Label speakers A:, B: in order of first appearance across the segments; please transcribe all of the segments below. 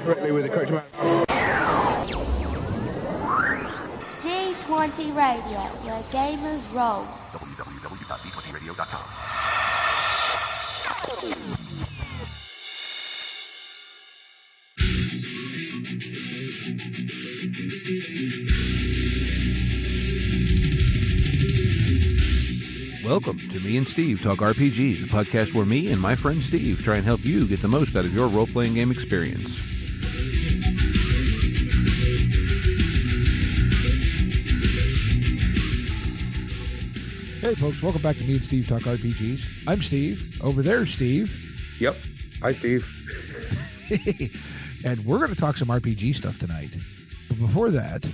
A: correctly with the correct amount.
B: D20 Radio, where gamers roll.
C: www.d20radio.com.
D: Welcome to Me and Steve Talk RPGs, a podcast where me and my friend Steve try and help you get the most out of your role-playing game experience.
E: Hey folks, welcome back to Me and Steve Talk RPGs. I'm Steve. Over there's Steve.
F: Yep. Hi, Steve.
E: And we're going to talk some RPG stuff tonight. But before that,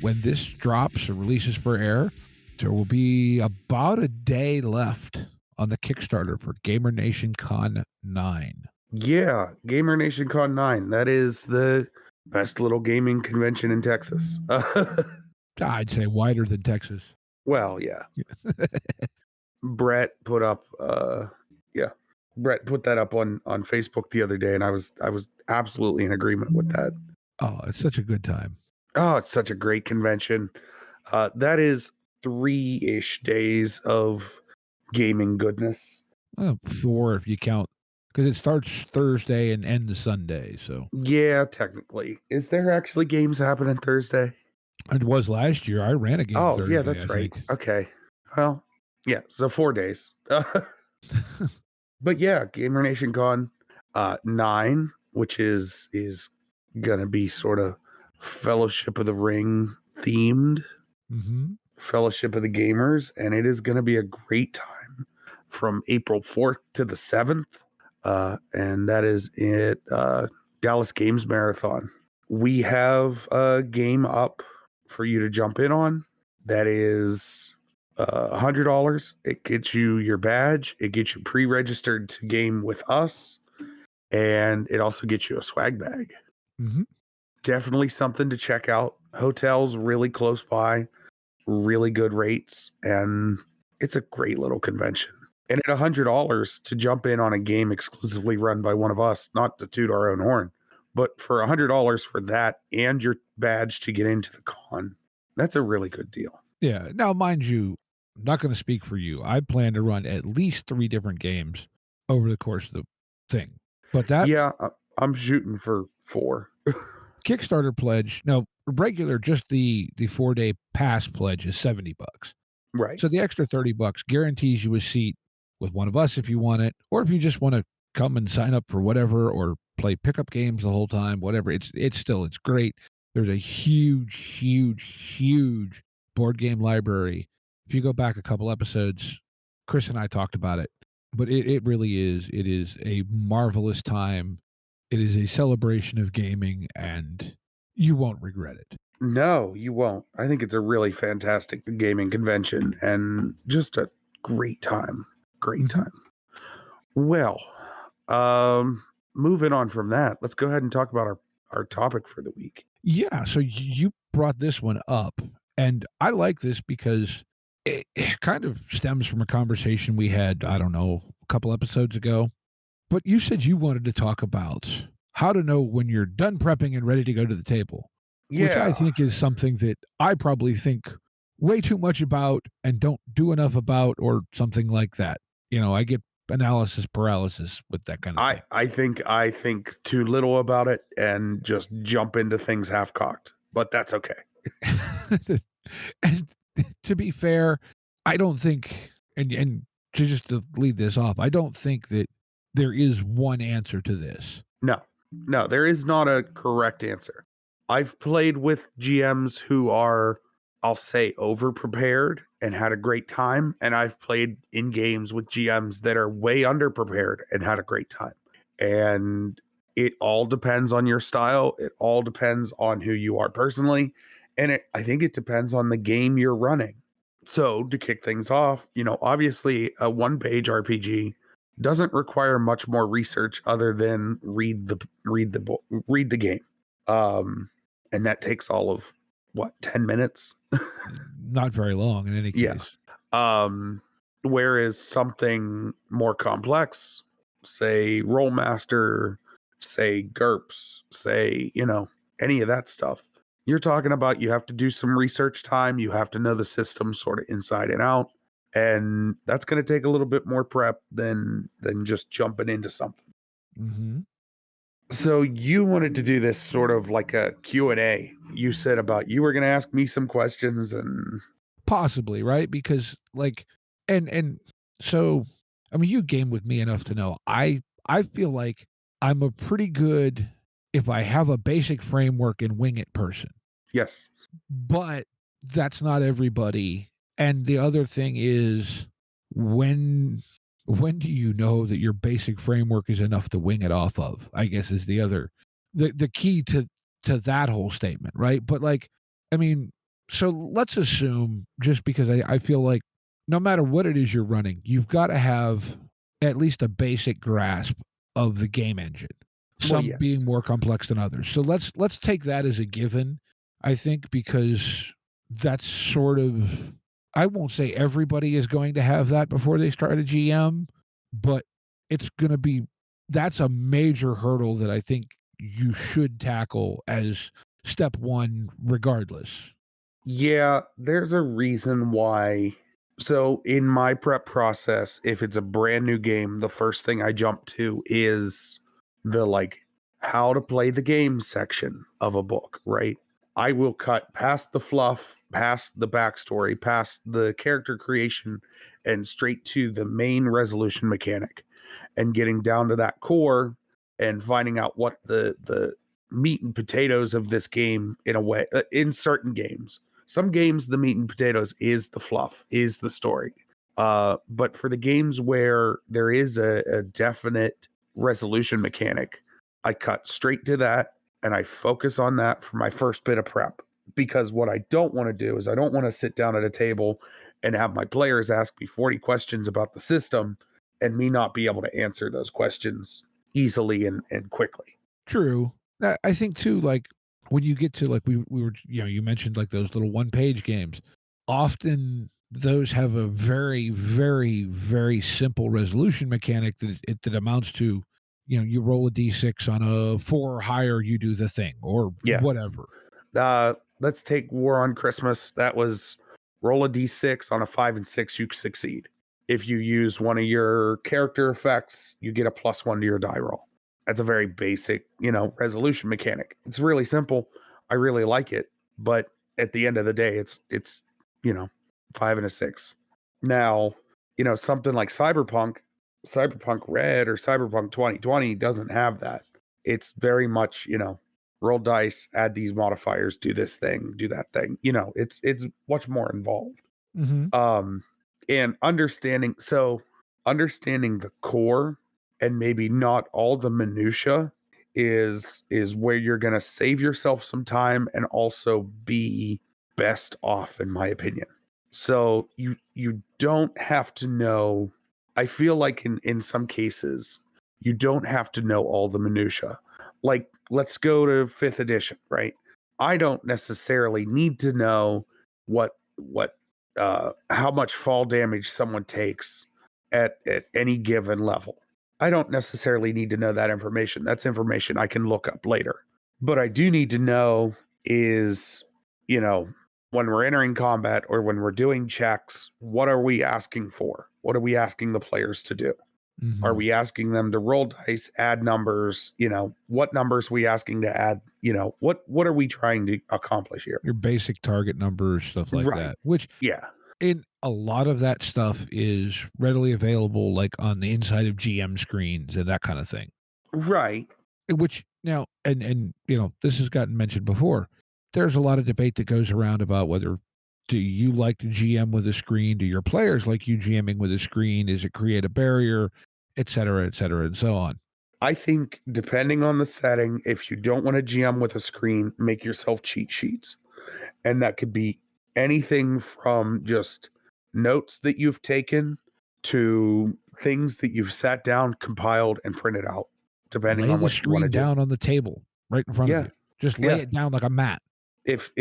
E: when this drops or releases for air, there will be about a day left on the Kickstarter for Gamer Nation Con 9.
F: Yeah, Gamer Nation Con 9. That is the best little gaming convention in Texas.
E: I'd say wider than Texas.
F: Well, yeah. Brett put up Brett put that up on Facebook the other day, and I was absolutely in agreement with that.
E: Oh, it's such a good time.
F: Oh, it's such a great convention. That is 3-ish days of gaming goodness.
E: Well, 4 if you count, because it starts Thursday and ends Sunday. So
F: yeah, technically, is there actually games happening Thursday?
E: It was last year. I ran a game.
F: Oh,
E: Thursday,
F: yeah, that's right.
E: think.
F: Okay, well, yeah, so 4 days. But yeah, Gamer Nation Con 9, which is gonna be sort of Fellowship of the Ring themed.
E: Mm-hmm.
F: Fellowship of the Gamers, and it is going to be a great time from April 4th to the 7th, and that is at Dallas Games Marathon. We have a game up for you to jump in on that is $100. It gets you your badge, it gets you pre-registered to game with us, and it also gets you a swag bag.
E: Mm-hmm.
F: Definitely something to check out. Hotels really close by, really good rates, and it's a great little convention. And at $100 to jump in on a game exclusively run by one of us, not to toot our own horn, but for $100 for that and your badge to get into the con, that's a really good deal.
E: Yeah. Now, mind you, I'm not going to speak for you. I plan to run at least 3 different games over the course of the thing. But that...
F: Yeah, I'm shooting for 4.
E: Kickstarter pledge, no, regular, just the 4-day pass pledge is $70.
F: Right.
E: So the extra $30 guarantees you a seat with one of us if you want it, or if you just want to come and sign up for whatever, or play pickup games the whole time, whatever. It's great. There's a huge board game library. If you go back a couple episodes, Chris and I talked about it, but it really is. It is a marvelous time. It is a celebration of gaming, and you won't regret it.
F: No, you won't. I think it's a really fantastic gaming convention and just a great time. Great time. Well, moving on from that, let's go ahead and talk about our topic for the week.
E: Yeah, so you brought this one up, and I like this because it kind of stems from a conversation we had, I don't know, a couple episodes ago. But you said you wanted to talk about how to know when you're done prepping and ready to go to the table.
F: Yeah.
E: Which I think is something that I probably think way too much about and don't do enough about, or something like that. You know, I get analysis paralysis with that kind of thing.
F: I think too little about it and just jump into things half-cocked. But that's okay.
E: And to be fair, I don't think, and to lead this off, I don't think that there is one answer to this.
F: No, there is not a correct answer. I've played with GMs who are, I'll say, over-prepared and had a great time, and I've played in games with GMs that are way under-prepared and had a great time. And it all depends on your style. It all depends on who you are personally, and I think it depends on the game you're running. So to kick things off, obviously a one-page RPG doesn't require much more research other than read the game. And that takes all of 10 minutes?
E: Not very long in any case.
F: Yeah. Whereas something more complex, say Rollmaster, say GURPS, say, any of that stuff. You're talking about you have to do some research time, you have to know the system sort of inside and out, and that's going to take a little bit more prep than just jumping into something.
E: Mm-hmm.
F: So you wanted to do this sort of like a Q&A. You said about you were going to ask me some questions and
E: Possibly, right? Because and so I mean, you game with me enough to know I feel like I'm a pretty good, if I have a basic framework and wing it person.
F: yes.
E: But that's not everybody. And the other thing is, when when do you know that your basic framework is enough to wing it off of? I guess is the key to that whole statement, right? But I mean, so let's assume, just because I feel like no matter what it is you're running, you've got to have at least a basic grasp of the game engine.
F: Well,
E: Some
F: yes.
E: being more complex than others. So let's take that as a given, I think, because that's sort of, I won't say everybody is going to have that before they start a GM, but it's going to be, that's a major hurdle that I think you should tackle as step one, regardless.
F: Yeah, there's a reason why. So in my prep process, if it's a brand new game, the first thing I jump to is the how to play the game section of a book, right? I will cut past the fluff, past the backstory, past the character creation, and straight to the main resolution mechanic and getting down to that core and finding out what the meat and potatoes of this game, in a way, in certain games. Some games, the meat and potatoes is the fluff, is the story. But for the games where there is a definite resolution mechanic, I cut straight to that and I focus on that for my first bit of prep. Because what I don't want to do is I don't want to sit down at a table and have my players ask me 40 questions about the system and me not be able to answer those questions easily and quickly.
E: True. I think too, when you get to, we were, you mentioned those little one-page games. Often those have a very, very, very simple resolution mechanic that amounts to, you roll a d6 on a 4 or higher, you do the thing, or
F: Yeah.
E: whatever.
F: Let's take War on Christmas. That was roll a d6 on a 5 and 6, you succeed. If you use one of your character effects, you get a +1 to your die roll. That's a very basic, resolution mechanic. It's really simple. I really like it, but at the end of the day, it's 5 and a 6. Now, something like Cyberpunk Red or Cyberpunk 2020 doesn't have that. It's very much, roll dice, add these modifiers, do this thing, do that thing. It's much more involved.
E: Mm-hmm.
F: And understanding the core and maybe not all the minutia is where you're going to save yourself some time and also be best off, in my opinion. So you don't have to know. I feel like in some cases you don't have to know all the minutia. Like, let's go to 5th edition, right? I don't necessarily need to know what how much fall damage someone takes at any given level. I don't necessarily need to know that information. That's information I can look up later. But I do need to know is, when we're entering combat or when we're doing checks, what are we asking for? What are we asking the players to do?
E: Mm-hmm.
F: Are we asking them to roll dice, add numbers? What numbers are we asking to add? What are we trying to accomplish here?
E: Your basic target numbers, stuff like
F: Right.
E: that. Which,
F: Yeah.
E: in a lot of that stuff is readily available, on the inside of GM screens and that kind of thing.
F: Right.
E: Which now, and this has gotten mentioned before. There's a lot of debate that goes around about whether, do you like to GM with a screen? Do your players like you GMing with a screen? Does it create a barrier, et cetera, and so on?
F: I think depending on the setting, if you don't want to GM with a screen, make yourself cheat sheets. And that could be anything from just notes that you've taken to things that you've sat down, compiled, and printed out, depending
E: Lay
F: on
E: the
F: what you want to
E: screen
F: do.
E: down on the table right in front of
F: Yeah.
E: you. Just lay
F: Yeah.
E: it down like a mat.
F: If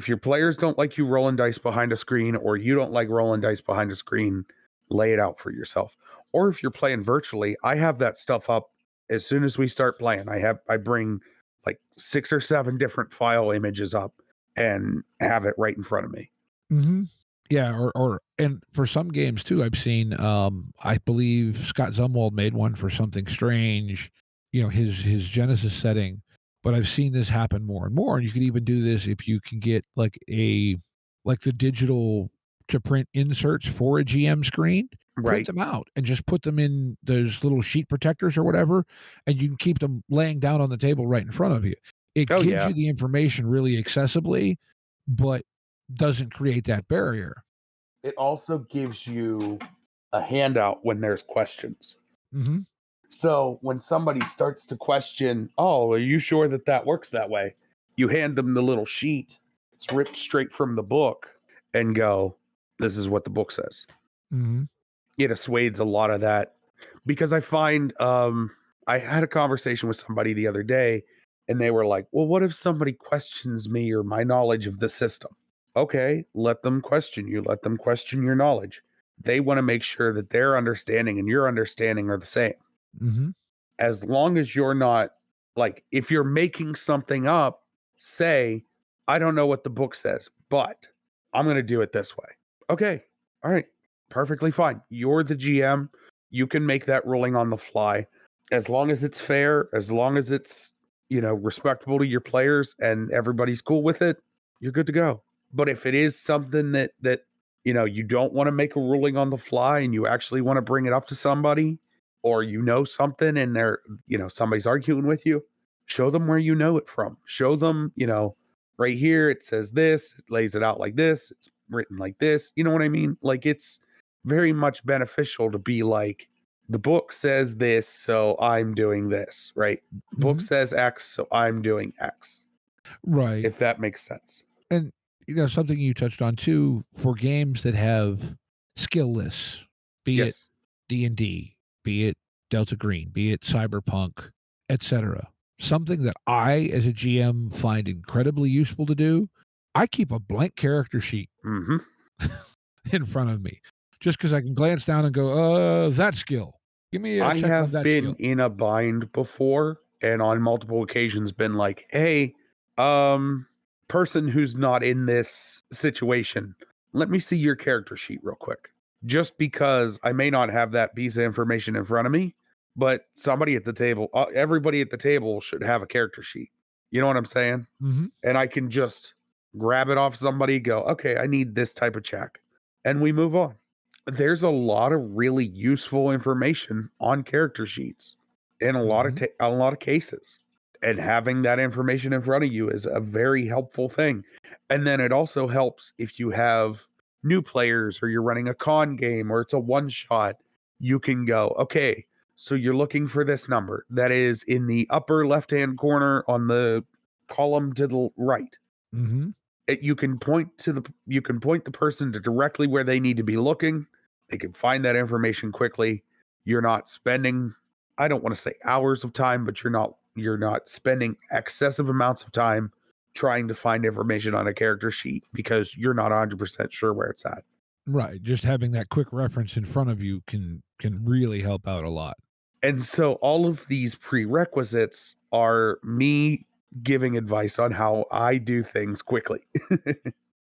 F: your players don't like you rolling dice behind a screen, or you don't like rolling dice behind a screen, lay it out for yourself. Or if you're playing virtually, I have that stuff up As soon as we start playing, I bring like 6 or 7 different file images up and have it right in front of me.
E: Mm-hmm. Yeah, and for some games too, I've seen. I believe Scott Zumwalt made one for Something Strange. His Genesis setting. But I've seen this happen more and more, and you can even do this if you can get like the digital to print inserts for a GM screen. Print
F: Right.
E: them out and just put them in those little sheet protectors or whatever, and you can keep them laying down on the table right in front of you. It
F: Oh,
E: gives
F: yeah.
E: you the information really accessibly, but doesn't create that barrier.
F: It also gives you a handout when there's questions.
E: Mm-hmm.
F: So when somebody starts to question, oh, are you sure that works that way? You hand them the little sheet. It's ripped straight from the book and go, this is what the book says.
E: Mm-hmm.
F: It assuades a lot of that because I find I had a conversation with somebody the other day and they were like, well, what if somebody questions me or my knowledge of the system? Okay, let them question you. Let them question your knowledge. They want to make sure that their understanding and your understanding are the same.
E: Mm-hmm.
F: As long as you're not like, if you're making something up, say, I don't know what the book says, but I'm going to do it this way. Okay. All right. Perfectly fine. You're the GM. You can make that ruling on the fly. As long as it's fair, as long as it's, respectable to your players and everybody's cool with it, you're good to go. But if it is something that you don't want to make a ruling on the fly and you actually want to bring it up to somebody, or something and they're, somebody's arguing with you, show them where you know it from. Show them, right here it says this, it lays it out like this, it's written like this. You know what I mean? Like, it's very much beneficial to be like, the book says this, so I'm doing this, right? Book
E: Mm-hmm.
F: says X, so I'm doing X.
E: Right.
F: If that makes sense.
E: And something you touched on too, for games that have skill lists, be it
F: Yes.
E: D&D, be it Delta Green, be it Cyberpunk, etc. Something that I, as a GM, find incredibly useful to do, I keep a blank character sheet
F: Mm-hmm.
E: in front of me, just because I can glance down and go, that skill. Give me a
F: I
E: check on
F: have
E: that
F: been
E: skill.
F: in a bind before and on multiple occasions been like, hey, person who's not in this situation, let me see your character sheet real quick. Just because I may not have that piece of information in front of me, but somebody at the table, everybody at the table should have a character sheet. You know what I'm saying?
E: Mm-hmm.
F: And I can just grab it off somebody, go, okay, I need this type of check. And we move on. There's a lot of really useful information on character sheets in a lot of cases. And having that information in front of you is a very helpful thing. And then it also helps if you have new players or you're running a con game or it's a one shot, you can go, okay, so you're looking for this number that is in the upper left-hand corner on the column to the right.
E: Mm-hmm.
F: You can point the person to directly where they need to be looking. They can find that information quickly. You're not spending, I don't want to say hours of time, but you're not spending excessive amounts of time trying to find information on a character sheet because you're not 100% sure where it's at.
E: Right. Just having that quick reference in front of you can really help out a lot.
F: And so all of these prerequisites are me giving advice on how I do things quickly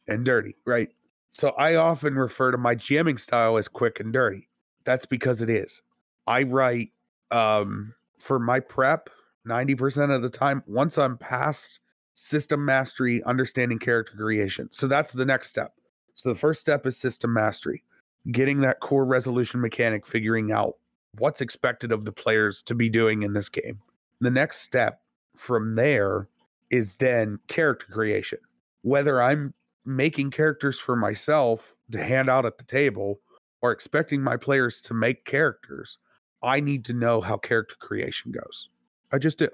F: and dirty, right? So I often refer to my GMing style as quick and dirty. That's because it is. I write for my prep 90% of the time once I'm past system mastery, understanding character creation. So that's the next step. So the first step is system mastery, getting that core resolution mechanic, figuring out what's expected of the players to be doing in this game. The next step from there is then character creation. Whether I'm making characters for myself to hand out at the table or expecting my players to make characters, I need to know how character creation goes. I just do.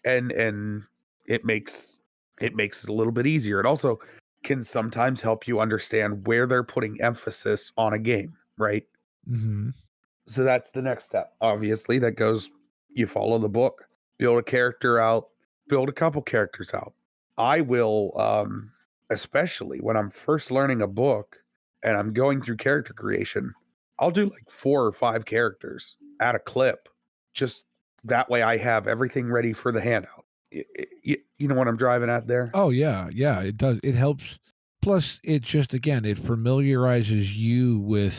F: And it makes it a little bit easier. It also can sometimes help you understand where they're putting emphasis on a game, right?
E: Mm-hmm.
F: So that's the next step. Obviously, that goes, you follow the book, build a character out, build a couple characters out. I will, especially when I'm first learning a book and I'm going through character creation, I'll do like 4 or 5 characters at a clip, just That way I have everything ready for the handout. You know what I'm driving at there?
E: Oh yeah, yeah, it does. It helps. Plus, it just again, it familiarizes you with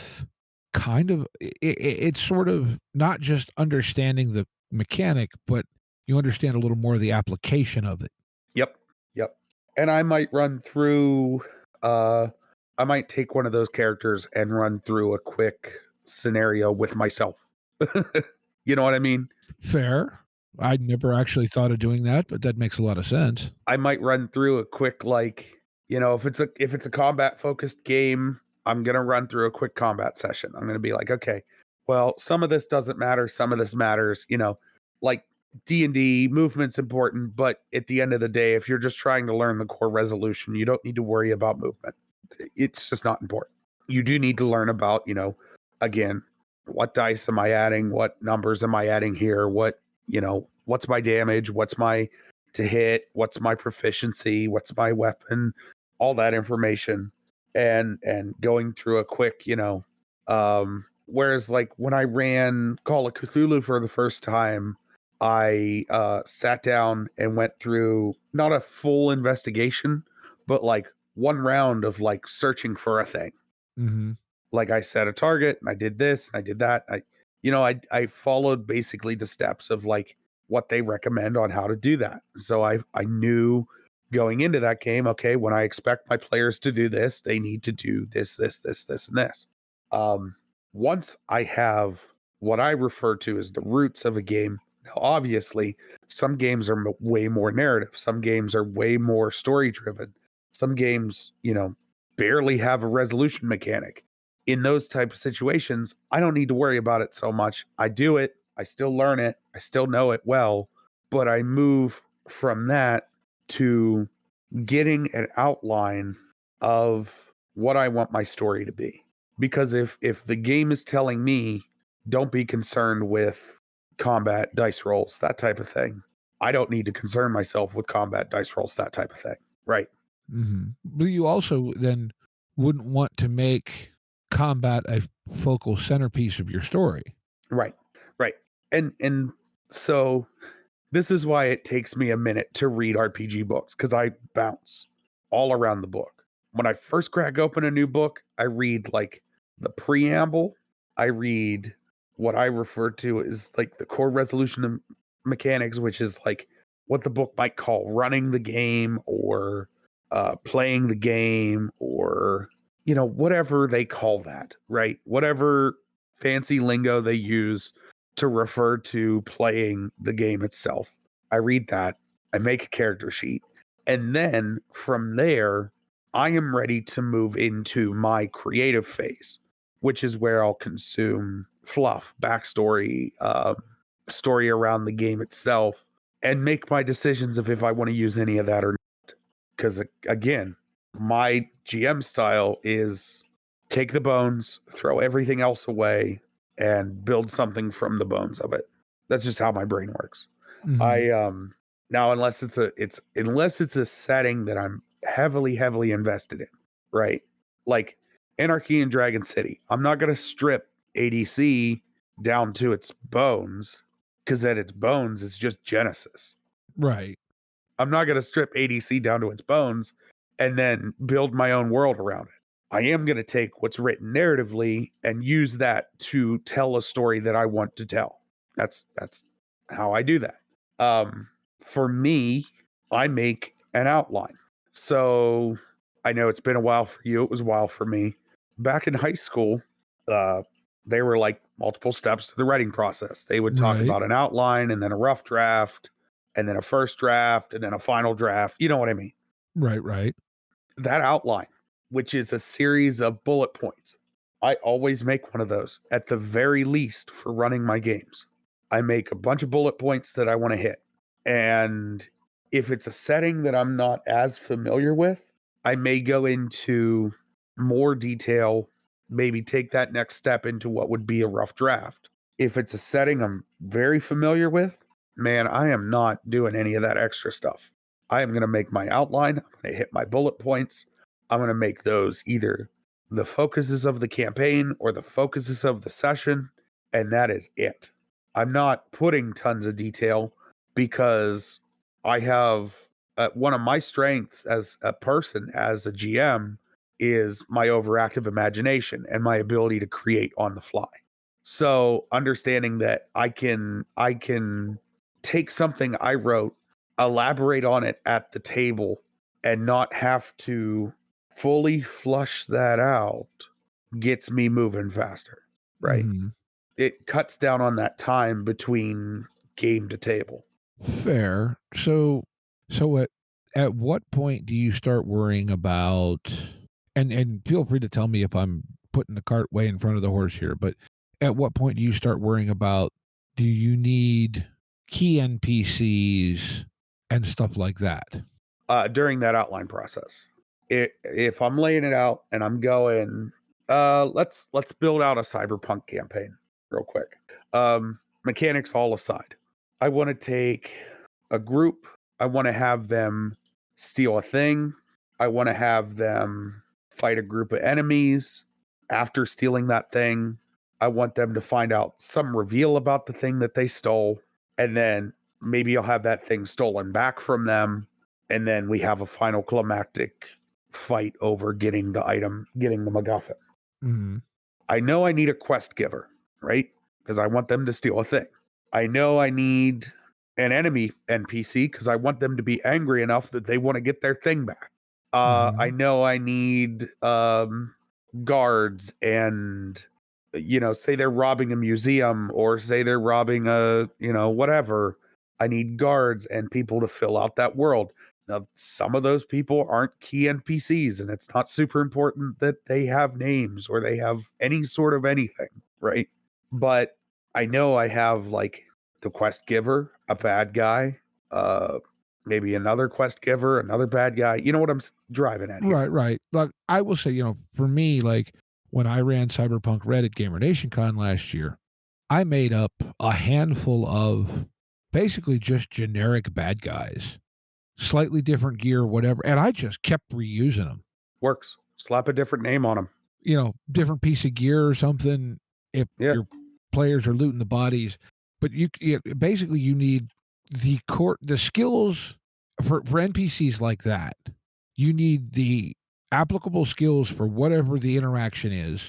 E: kind of it's sort of not just understanding the mechanic, but you understand a little more of the application of it.
F: Yep. Yep. And I might run through I might take one of those characters and run through a quick scenario with myself. You know what I mean?
E: Fair. I'd never actually thought of doing that, but that makes a lot of sense.
F: I might run through a quick, like, if it's a combat focused game, I'm gonna run through a quick combat session. I'm gonna be like, okay, well, some of this doesn't matter, some of this matters, like D&D movement's important, but at the end of the day, if you're just trying to learn the core resolution, you don't need to worry about movement. It's just not important. You do need to learn about, again, what dice am I adding? What numbers am I adding here? What's my damage? What's my to hit? What's my proficiency? What's my weapon? All that information, and going through a quick, whereas like when I ran Call of Cthulhu for the first time, I sat down and went through not a full investigation, but like one round of like searching for a thing.
E: Mm-hmm.
F: Like I set a target and I did this and I did that. I followed basically the steps of like what they recommend on how to do that. So I knew going into that game, okay, when I expect my players to do this, they need to do this, and this. Once I have what I refer to as the roots of a game, now obviously some games are way more narrative. Some games are way more story driven. Some games, barely have a resolution mechanic. In those type of situations, I don't need to worry about it so much. I do it. I still learn it. I still know it well, but I move from that to getting an outline of what I want my story to be. Because if the game is telling me don't be concerned with combat dice rolls, that type of thing, I don't need to concern myself with combat dice rolls, that type of thing. Right.
E: Mm-hmm. But you also then wouldn't want to make combat a focal centerpiece of your story.
F: Right. And so this is why it takes me a minute to read RPG books, because I bounce all around the book. When I first crack open a new book, I read like the preamble. I read what I refer to as like the core resolution of mechanics, which is like what the book might call running the game or playing the game, or whatever they call that, right? Whatever fancy lingo they use to refer to playing the game itself. I read that, I make a character sheet, and then from there, I am ready to move into my creative phase, which is where I'll consume fluff, backstory, story around the game itself, and make my decisions of if I want to use any of that or not. Because again, my GM style is take the bones, throw everything else away, and build something from the bones of it. That's just how my brain works.
E: Mm-hmm.
F: I now unless it's a setting that I'm heavily invested in, right? Like Anarchy in Dragon City. I'm not gonna strip ADC down to its bones, because at its bones it's just Genesis.
E: Right.
F: I'm not gonna strip ADC down to its bones and then build my own world around it. I am going to take what's written narratively and use that to tell a story that I want to tell. That's how I do that. For me, I make an outline. So I know it's been a while for you. It was a while for me. Back in high school, they were like multiple steps to the writing process. They would talk about an outline and then a rough draft and then a first draft and then a final draft. You know what I mean?
E: Right.
F: That outline, which is a series of bullet points, I always make one of those at the very least for running my games. I make a bunch of bullet points that I want to hit. And if it's a setting that I'm not as familiar with, I may go into more detail, maybe take that next step into what would be a rough draft. If it's a setting I'm very familiar with, man, I am not doing any of that extra stuff. I am going to make my outline. I'm going to hit my bullet points. I'm going to make those either the focuses of the campaign or the focuses of the session. And that is it. I'm not putting tons of detail because I have one of my strengths as a person, as a GM, is my overactive imagination and my ability to create on the fly. So understanding that I can take something I wrote, elaborate on it at the table, and not have to fully flush that out gets me moving faster, right?
E: Mhm.
F: It cuts down on that time between game to table.
E: Fair. So at what point do you start worrying about, and feel free to tell me if I'm putting the cart way in front of the horse here, but at what point do you start worrying about, do you need key NPCs and stuff like that?
F: During that outline process, if I'm laying it out and I'm going, let's build out a cyberpunk campaign real quick. Mechanics all aside, I want to take a group. I want to have them steal a thing. I want to have them fight a group of enemies. After stealing that thing, I want them to find out some reveal about the thing that they stole, and then maybe I'll have that thing stolen back from them, and then we have a final climactic fight over getting the item, getting the MacGuffin.
E: Mhm.
F: I know I need a quest giver, right? Because I want them to steal a thing. I know I need an enemy NPC because I want them to be angry enough that they want to get their thing back. I
E: Mhm.
F: know I need guards and, say they're robbing a museum or say they're robbing a, whatever. I need guards and people to fill out that world. Now, some of those people aren't key NPCs, and it's not super important that they have names or they have any sort of anything, right? But I know I have like the quest giver, a bad guy, uh, maybe another quest giver, another bad guy. You know what I'm driving at here?
E: Right, right. Like, I will say, for me, like, when I ran Cyberpunk Red at Gamer Nation Con last year, I made up a handful of basically just generic bad guys, slightly different gear, whatever, and I just kept reusing them.
F: Works. Slap a different name on them.
E: Different piece of gear or something if
F: Yeah.
E: your players are looting the bodies. But basically you need the skills for NPCs like that. You need the applicable skills for whatever the interaction is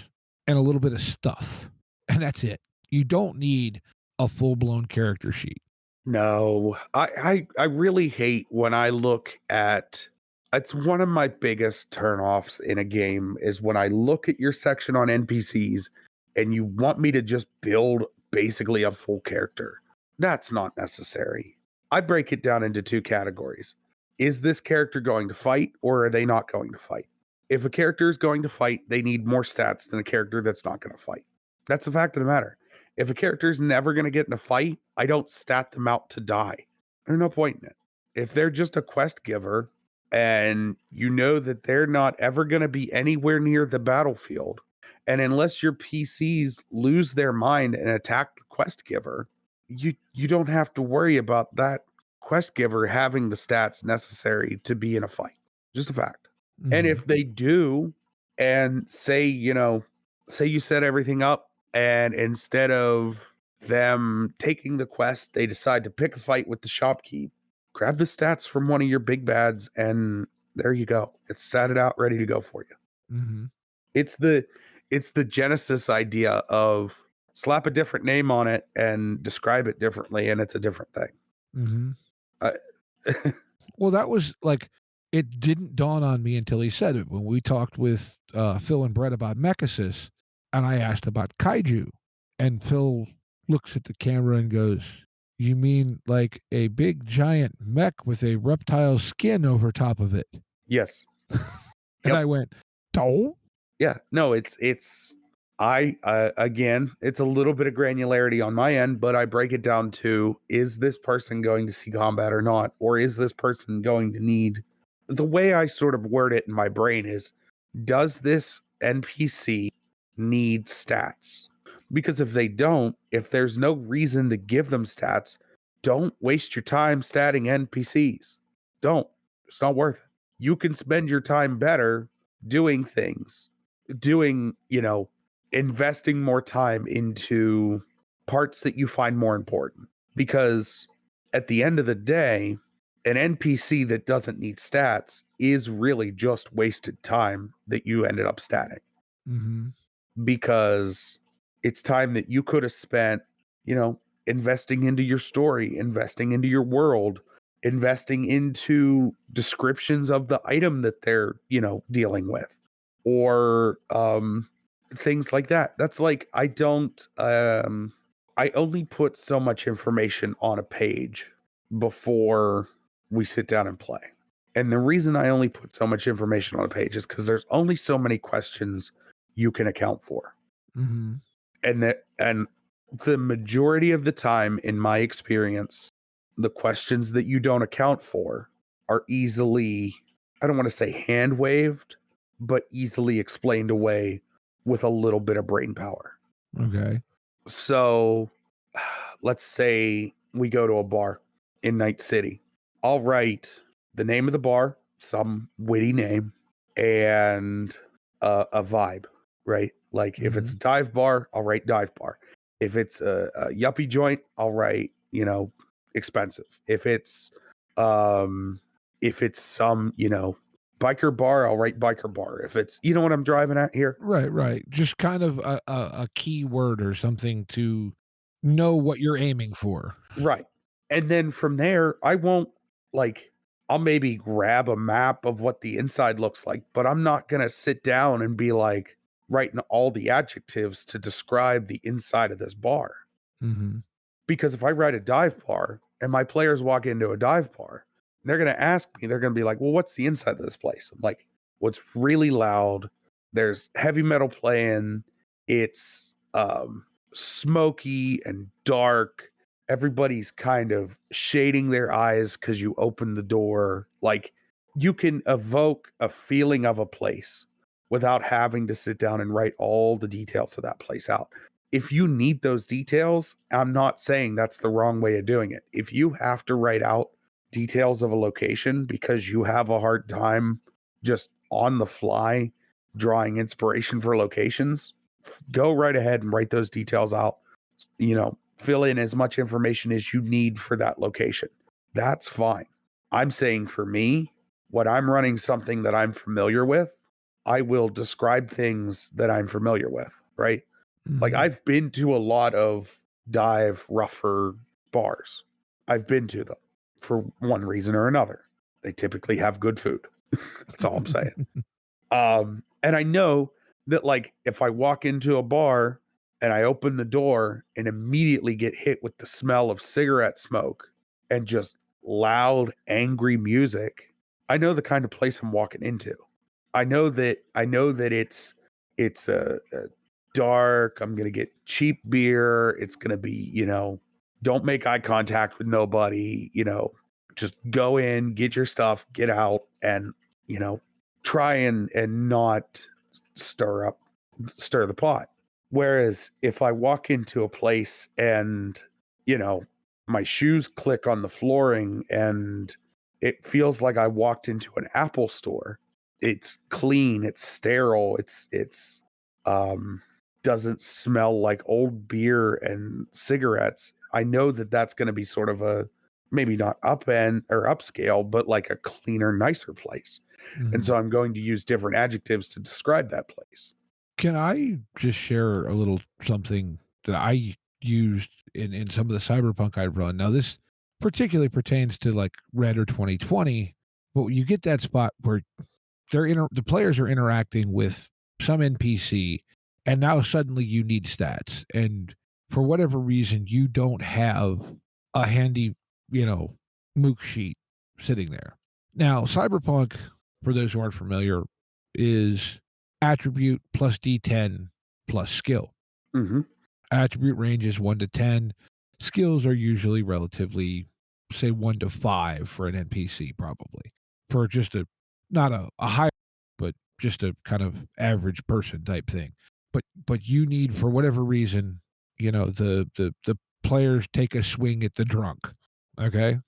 E: and a little bit of stuff. And that's it. You don't need a full-blown character sheet.
F: No, I really hate when I look at, it's one of my biggest turnoffs in a game is when I look at your section on NPCs and you want me to just build basically a full character. That's not necessary. I break it down into two categories. Is this character going to fight or are they not going to fight? If a character is going to fight, they need more stats than a character that's not going to fight. That's the fact of the matter. If a character is never going to get in a fight, I don't stat them out to die. There's no point in it. If they're just a quest giver and you know that they're not ever going to be anywhere near the battlefield, and unless your PCs lose their mind and attack the quest giver, you don't have to worry about that quest giver having the stats necessary to be in a fight. Just a fact. And
E: Mhm.
F: if they do, and say you set everything up, and instead of them taking the quest, they decide to pick a fight with the shopkeep, grab the stats from one of your big bads, and there you go. It's statted out, ready to go for you.
E: Mhm.
F: It's the genesis idea of slap a different name on it and describe it differently, and it's a different thing.
E: Mhm.
F: Uh,
E: Well, that was like, it didn't dawn on me until he said it when we talked with Phil and Brett about Mechasis, and I asked about kaiju, and Phil looks at the camera and goes, "You mean like a big giant mech with a reptile skin over top of it?"
F: yes.
E: And
F: Yep.
E: I went, "Oh."
F: Yeah, no, it's I again, it's a little bit of granularity on my end, but I break it down to, is this person going to see combat or not? Or is this person going to need, the way I sort of word it in my brain is, does this NPC need stats? Because if they don't, if there's no reason to give them stats, don't waste your time statting NPCs. Don't. It's not worth it. You can spend your time better doing things, doing, investing more time into parts that you find more important. Because at the end of the day, an NPC that doesn't need stats is really just wasted time that you ended up statting.
E: Mm-hmm.
F: Because it's time that you could have spent, investing into your story, investing into your world, investing into descriptions of the item that they're, dealing with, or things like that. That's like, I only put so much information on a page before we sit down and play. And the reason I only put so much information on a page is because there's only so many questions you can account for.
E: Mm-hmm.
F: And the majority of the time, in my experience, the questions that you don't account for are easily, I don't want to say hand waved, but easily explained away with a little bit of brain power.
E: Okay.
F: So let's say we go to a bar in Night City. I'll write the name of the bar, some witty name, and a vibe, right? Like if it's a dive bar, I'll write dive bar. If it's a yuppie joint, I'll write, expensive. If it's some, biker bar, I'll write biker bar. If it's, you know what I'm driving at here?
E: Right. Just kind of a key word or something to know what you're aiming for.
F: Right. And then from there, I won't I'll maybe grab a map of what the inside looks like, but I'm not going to sit down and be like writing all the adjectives to describe the inside of this bar.
E: Mm-hmm.
F: Because if I write a dive bar and my players walk into a dive bar, they're going to ask me, they're going to be like, well, what's the inside of this place? I'm like, well, it's really loud. There's heavy metal playing. It's smoky and dark. Everybody's kind of shading their eyes because you open the door. Like, you can evoke a feeling of a place without having to sit down and write all the details of that place out. If you need those details, I'm not saying that's the wrong way of doing it. If you have to write out details of a location because you have a hard time just on the fly drawing inspiration for locations, go right ahead and write those details out. Fill in as much information as you need for that location. That's fine. I'm saying for me, when I'm running something that I'm familiar with, I will describe things that I'm familiar with, right?
E: Mm-hmm.
F: Like, I've been to a lot of dive rougher bars. I've been to them for one reason or another. They typically have good food. That's all I'm saying. And I know that, like, if I walk into a bar and I open the door and immediately get hit with the smell of cigarette smoke and just loud, angry music, I know the kind of place I'm walking into. I know that it's a dark. I'm going to get cheap beer. It's going to be, don't make eye contact with nobody, just go in, get your stuff, get out, and, try and not stir the pot. Whereas if I walk into a place and, my shoes click on the flooring and it feels like I walked into an Apple store, it's clean, it's sterile, it's doesn't smell like old beer and cigarettes, I know that that's going to be sort of a, maybe not up end or upscale, but like a cleaner, nicer place.
E: Mm-hmm.
F: And so I'm going to use different adjectives to describe that place.
E: Can I just share a little something that I used in some of the cyberpunk I've run? Now, this particularly pertains to like Red or 2020, but you get that spot where the players are interacting with some NPC, and now suddenly you need stats, and for whatever reason you don't have a handy, mook sheet sitting there. Now, cyberpunk, for those who aren't familiar, is attribute plus D10 plus skill.
F: Mm-hmm.
E: Attribute range is 1 to 10. Skills are usually relatively, say, 1 to 5 for an NPC, probably. For just not a high, but just a kind of average person type thing. But you need, for whatever reason, the players take a swing at the drunk. Okay?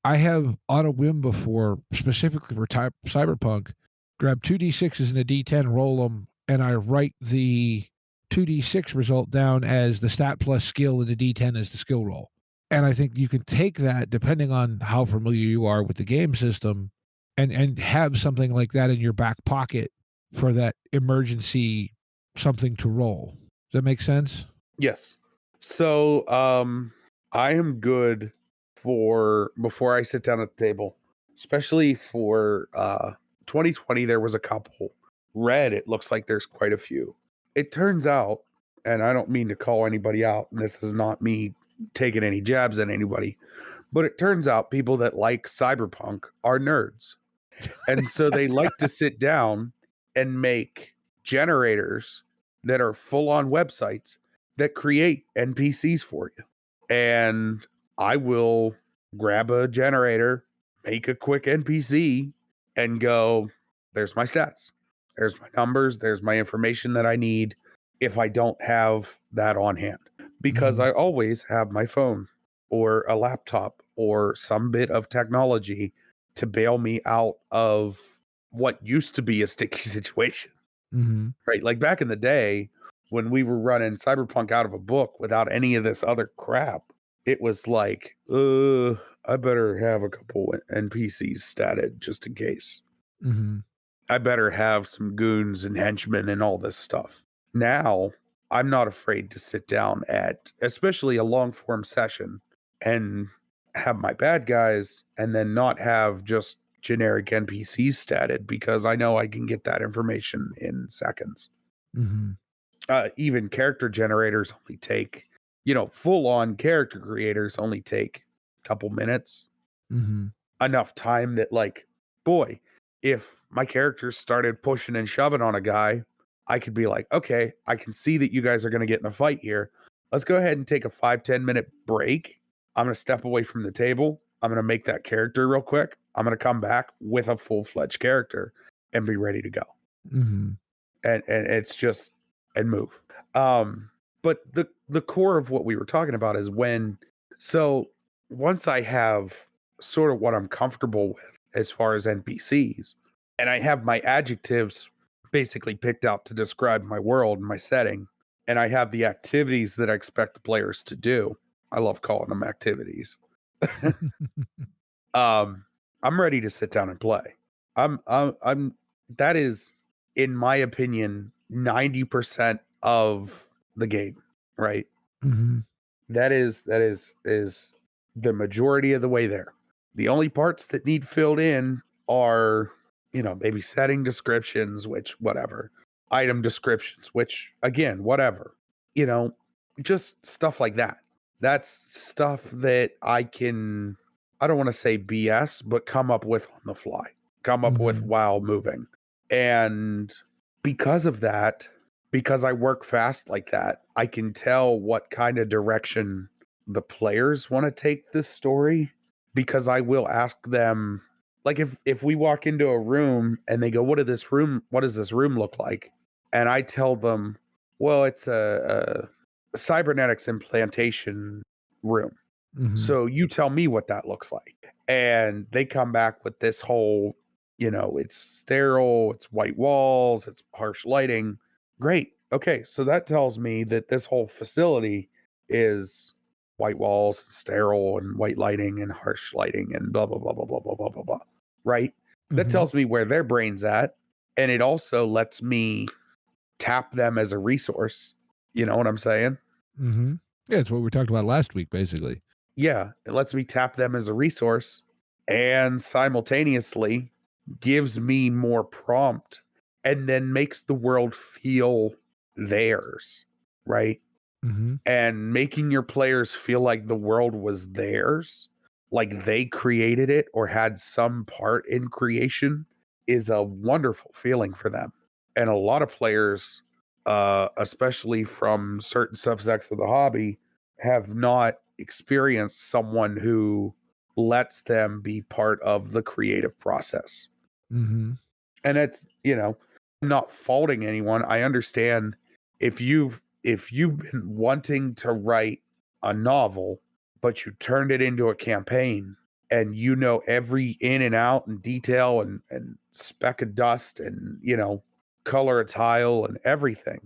E: I have on a whim before, specifically for cyberpunk, grab 2d6s and a d10, roll them, and I write the 2d6 result down as the stat plus skill and the d10 as the skill roll. And I think you can take that, depending on how familiar you are with the game system, and have something like that in your back pocket for that emergency something to roll. Does that make sense?
F: Yes. So I am good for before I sit down at the table, especially for 2020. There was a couple. Red, it looks like there's quite a few. It turns out, and I don't mean to call anybody out, and this is not me taking any jabs at anybody, but it turns out people that like cyberpunk are nerds. And so they like to sit down and make generators that are full on websites that create NPCs for you. And I will grab a generator, make a quick NPC, and go, there's my stats, there's my numbers, there's my information that I need if I don't have that on hand. Because I always have my phone or a laptop or some bit of technology to bail me out of what used to be a sticky situation. Right? Like back in the day when we were running Cyberpunk out of a book without any of this other crap, it was like, I better have a couple NPCs statted just in case. I better have some goons and henchmen and all this stuff. Now, I'm not afraid to sit down at, especially a long form session, and have my bad guys and then not have just generic NPCs statted because I know I can get that information in seconds. Even character generators only take, full on character creators only take a couple minutes. Enough time that, like, boy, if my characters started pushing and shoving on a guy, I could be like, okay, I can see that you guys are going to get in a fight here. Let's go ahead and take a 5-10 minute break. I'm going to step away from the table. I'm going to make that character real quick. I'm going to come back with a full-fledged character and be ready to go. And it's just, and move. But the core of what we were talking about is once I have sort of what I'm comfortable with as far as NPCs, and I have my adjectives basically picked out to describe my world and my setting, and I have the activities that I expect the players to do. I love calling them activities. I'm ready to sit down and play. That is, in my opinion, 90% of the game, right? That is the majority of the way there. The only parts that need filled in are, maybe setting descriptions, which whatever, item descriptions, which again, whatever, just stuff like that. That's stuff that I don't want to say BS, but come up with on the fly, come up with while moving. And because of that, because I work fast like that, I can tell what kind of direction the players want to take this story, because I will ask them, like, if we walk into a room and they go, what does this room look like? And I tell them, well, it's a cybernetics implantation room. So you tell me what that looks like. And they come back with this whole, it's sterile, it's white walls, it's harsh lighting. Great. Okay. So that tells me that this whole facility is white walls, sterile, and white lighting and harsh lighting and blah, blah, blah, blah, blah, blah, blah, blah, blah. Right? That tells me where their brain's at. And it also lets me tap them as a resource. You know what I'm saying?
E: Yeah, it's what we talked about last week, basically.
F: Yeah, it lets me tap them as a resource and simultaneously gives me more prompt and then makes the world feel theirs, right? And making your players feel like the world was theirs, like they created it or had some part in creation, is a wonderful feeling for them. And a lot of players, especially from certain subsects of the hobby, have not experienced someone who lets them be part of the creative process. And it's, I'm not faulting anyone. I understand if you've been wanting to write a novel, but you turned it into a campaign and every in and out and detail and speck of dust and, color a tile and everything,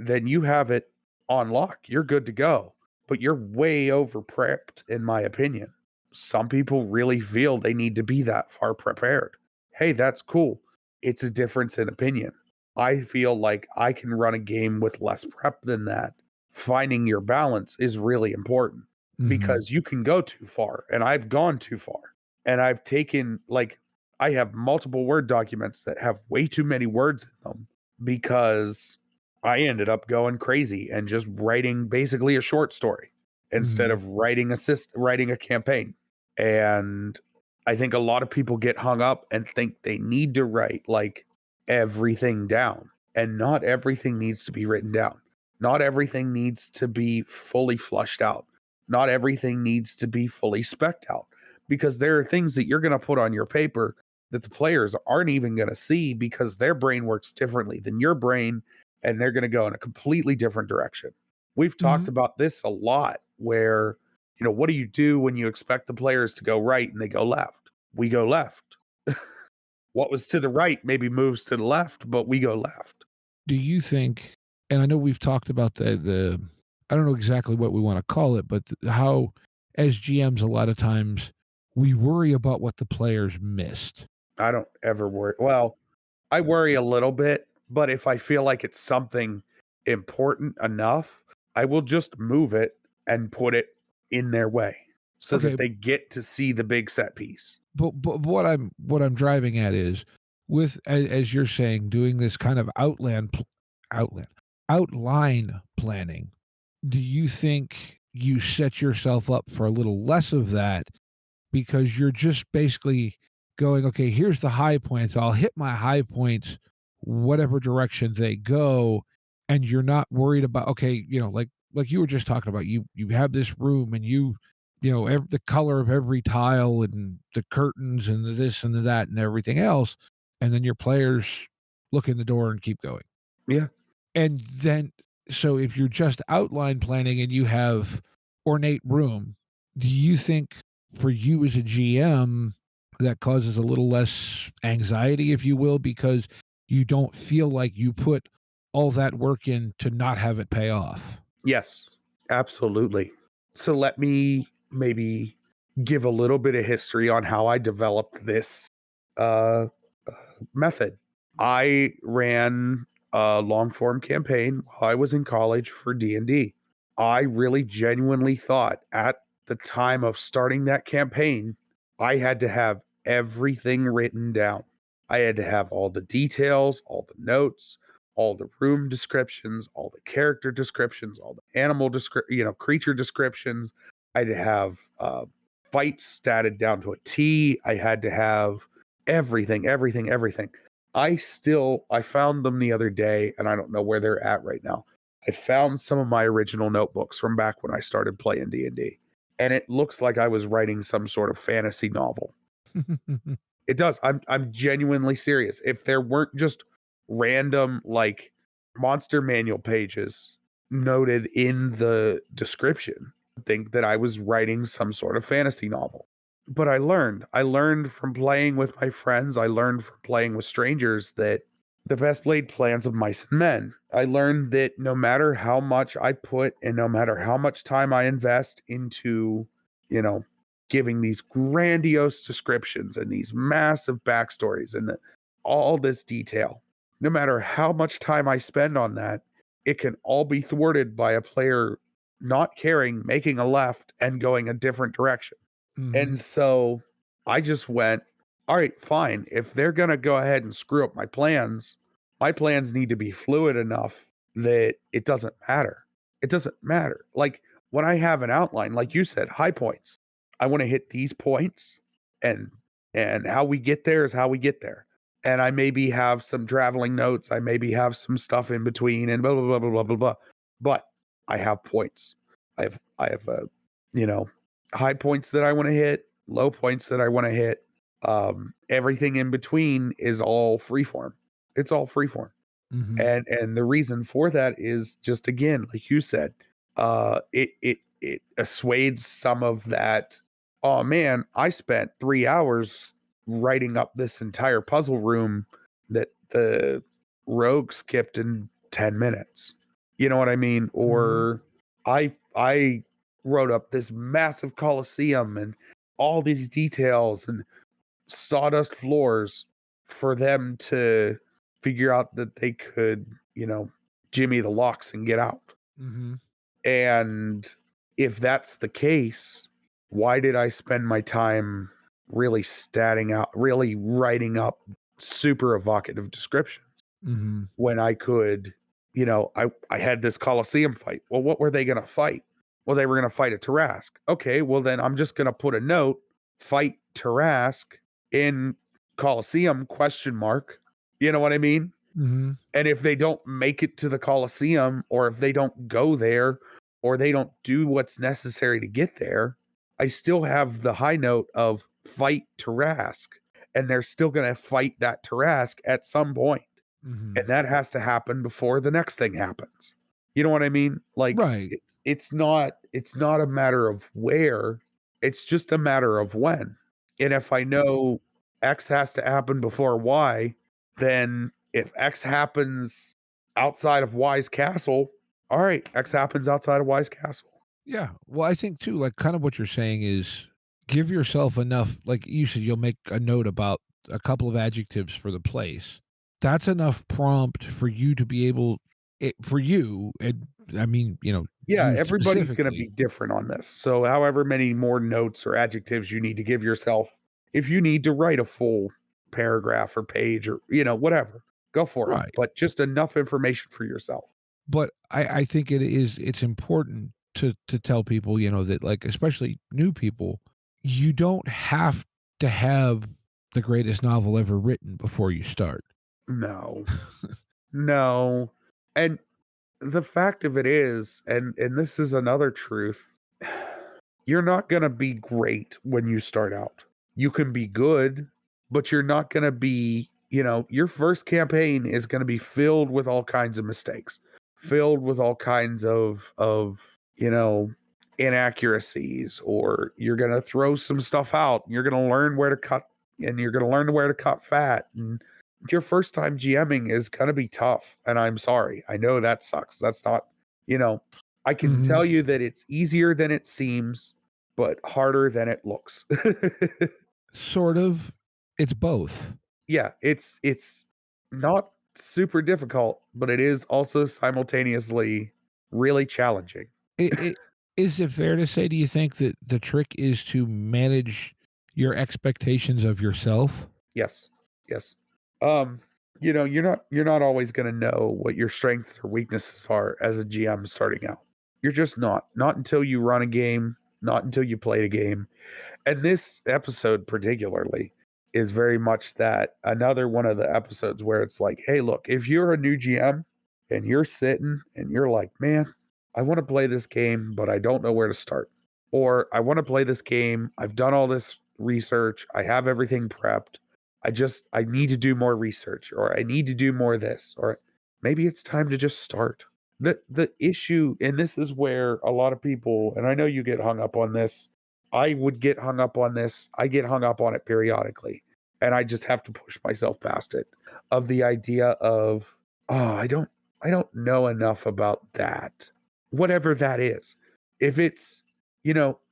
F: then you have it on lock. You're good to go. But you're way over prepped, in my opinion. Some people really feel they need to be that far prepared. Hey, that's cool. It's a difference in opinion. I feel like I can run a game with less prep than that. Finding your balance is really important because you can go too far, and I've gone too far. And I've taken, like, I have multiple Word documents that have way too many words in them because I ended up going crazy and just writing basically a short story instead of writing a campaign. And I think a lot of people get hung up and think they need to write like everything down, and not everything needs to be written down. Not everything needs to be fully flushed out. Not everything needs to be fully specced out, because there are things that you're going to put on your paper that the players aren't even going to see because their brain works differently than your brain, and they're going to go in a completely different direction. We've talked about this a lot where, what do you do when you expect the players to go right and they go left? We go left. What was to the right maybe moves to the left, but we go left.
E: Do you think, and I know we've talked about the I don't know exactly what we want to call it, but how as GMs a lot of times we worry about what the players missed.
F: I don't ever worry. Well, I worry a little bit, but if I feel like it's something important enough, I will just move it and put it in their way so
E: Okay.
F: that they get to see the big set piece.
E: But what I'm driving at is with as you're saying, doing this kind of outline planning. Do you think you set yourself up for a little less of that because you're just basically going, okay, here's the high points. I'll hit my high points, whatever direction they go, and you're not worried about, okay, like you were just talking about, you have this room and the color of every tile and the curtains and the this and the that and everything else, and then your players look in the door and keep going.
F: Yeah.
E: And then, so if you're just outline planning and you have ornate room, do you think for you as a GM that causes a little less anxiety, if you will, because you don't feel like you put all that work in to not have it pay off?
F: Yes, absolutely. So let me maybe give a little bit of history on how I developed this uh, method. I ran a long form campaign while I was in college for D&D. I really genuinely thought at the time of starting that campaign, I had to have everything written down. I had to have all the details, all the notes, all the room descriptions, all the character descriptions, all the animal creature descriptions. I had to have fights statted down to a T. I had to have everything. I found them the other day, and I don't know where they're at right now. I found some of my original notebooks from back when I started playing D&D, and it looks like I was writing some sort of fantasy novel. It does. I'm genuinely serious. If there weren't just random like monster manual pages noted in the description, I think that I was writing some sort of fantasy novel. But I learned from playing with my friends. I learned from playing with strangers that the best laid plans of mice and men. I learned that no matter how much I put and no matter how much time I invest into, giving these grandiose descriptions and these massive backstories and all this detail, no matter how much time I spend on that, it can all be thwarted by a player not caring, making a left and going a different direction. And so I just went, all right, fine. If they're going to go ahead and screw up my plans need to be fluid enough that it doesn't matter. It doesn't matter. Like when I have an outline, like you said, high points, I want to hit these points, and how we get there is how we get there. And I maybe have some traveling notes. I maybe have some stuff in between and blah, blah, blah, blah, blah, blah, blah. But I have points. I have high points that I want to hit, low points that I want to hit. Everything in between is all freeform. It's all freeform. And the reason for that is just, again, like you said, it assuades some of that. Oh man, I spent 3 hours writing up this entire puzzle room that the rogue skipped in 10 minutes. You know what I mean? Or I wrote up this massive coliseum and all these details and sawdust floors for them to figure out that they could, jimmy the locks and get out.
E: Mm-hmm.
F: And if that's the case, why did I spend my time really really writing up super evocative descriptions
E: Mm-hmm.
F: when I could, I had this Colosseum fight. Well, what were they going to fight? Well, they were going to fight a Tarask. Okay, well, then I'm just going to put a note, fight Tarask in Colosseum, question mark. You know what I mean?
E: Mm-hmm.
F: And if they don't make it to the Colosseum, or if they don't go there, or they don't do what's necessary to get there, I still have the high note of fight Tarask. And they're still going to fight that Tarask at some point.
E: Mm-hmm.
F: And that has to happen before the next thing happens. You know what I mean? Like,
E: Right.
F: it's not a matter of where, it's just a matter of when. And if I know X has to happen before Y, then if X happens outside of Y's castle, all right, X happens outside of Y's castle.
E: Yeah. Well, I think too, like kind of what you're saying is give yourself enough, like you said, you'll make a note about a couple of adjectives for the place. That's enough prompt for you to be able for you, and I mean,
F: Yeah,
E: you
F: everybody's going to be
E: specifically.
F: different on this. So, however many more notes or adjectives you need to give yourself, if you need to write a full paragraph or page or, whatever, go for it.
E: Right.
F: But just enough information for yourself.
E: But I think it's important to tell people, that like especially new people, you don't have to have the greatest novel ever written before you start.
F: No, no. And the fact of it is, and this is another truth, you're not going to be great when you start out. You can be good, but you're not going to be, your first campaign is going to be filled with all kinds of mistakes, filled with all kinds of, inaccuracies, or you're going to throw some stuff out. You're going to learn where to cut, and you're going to learn where to cut fat. And your first time GMing is going to be tough. And I'm sorry. I know that sucks. That's not, I can
E: Mhm.
F: tell you that it's easier than it seems, but harder than it looks.
E: Sort of. It's both.
F: Yeah, it's not super difficult, but it is also simultaneously really challenging.
E: Is it fair to say, do you think that the trick is to manage your expectations of yourself?
F: Yes. Yes. Um, you're not always going to know what your strengths or weaknesses are as a GM starting out. You're just not. Not until you run a game, not until you play a game. And this episode particularly is very much that, another one of the episodes where it's like, hey, look, if you're a new GM and you're sitting and you're like, man, I want to play this game, but I don't know where to start. Or I want to play this game. I've done all this research. I have everything prepped. I need to do more research, or I need to do more of this, or maybe it's time to just start. The issue, and this is where a lot of people, and I know you get hung up on this. I would get hung up on this. I get hung up on it periodically, and I just have to push myself past it, of the idea of, oh, I don't know enough about that. Whatever that is. If it's,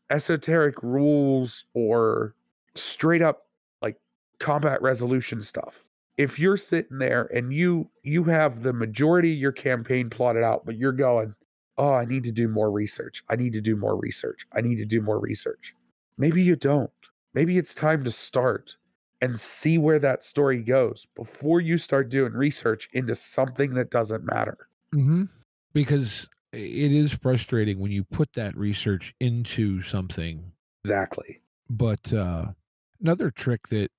F: esoteric rules or straight up like combat resolution stuff. If you're sitting there and you have the majority of your campaign plotted out, but you're going, oh, I need to do more research. I need to do more research. I need to do more research. Maybe you don't. Maybe it's time to start and see where that story goes before you start doing research into something that doesn't matter.
E: Mm-hmm. Because it is frustrating when you put that research into something.
F: Exactly.
E: But another trick that,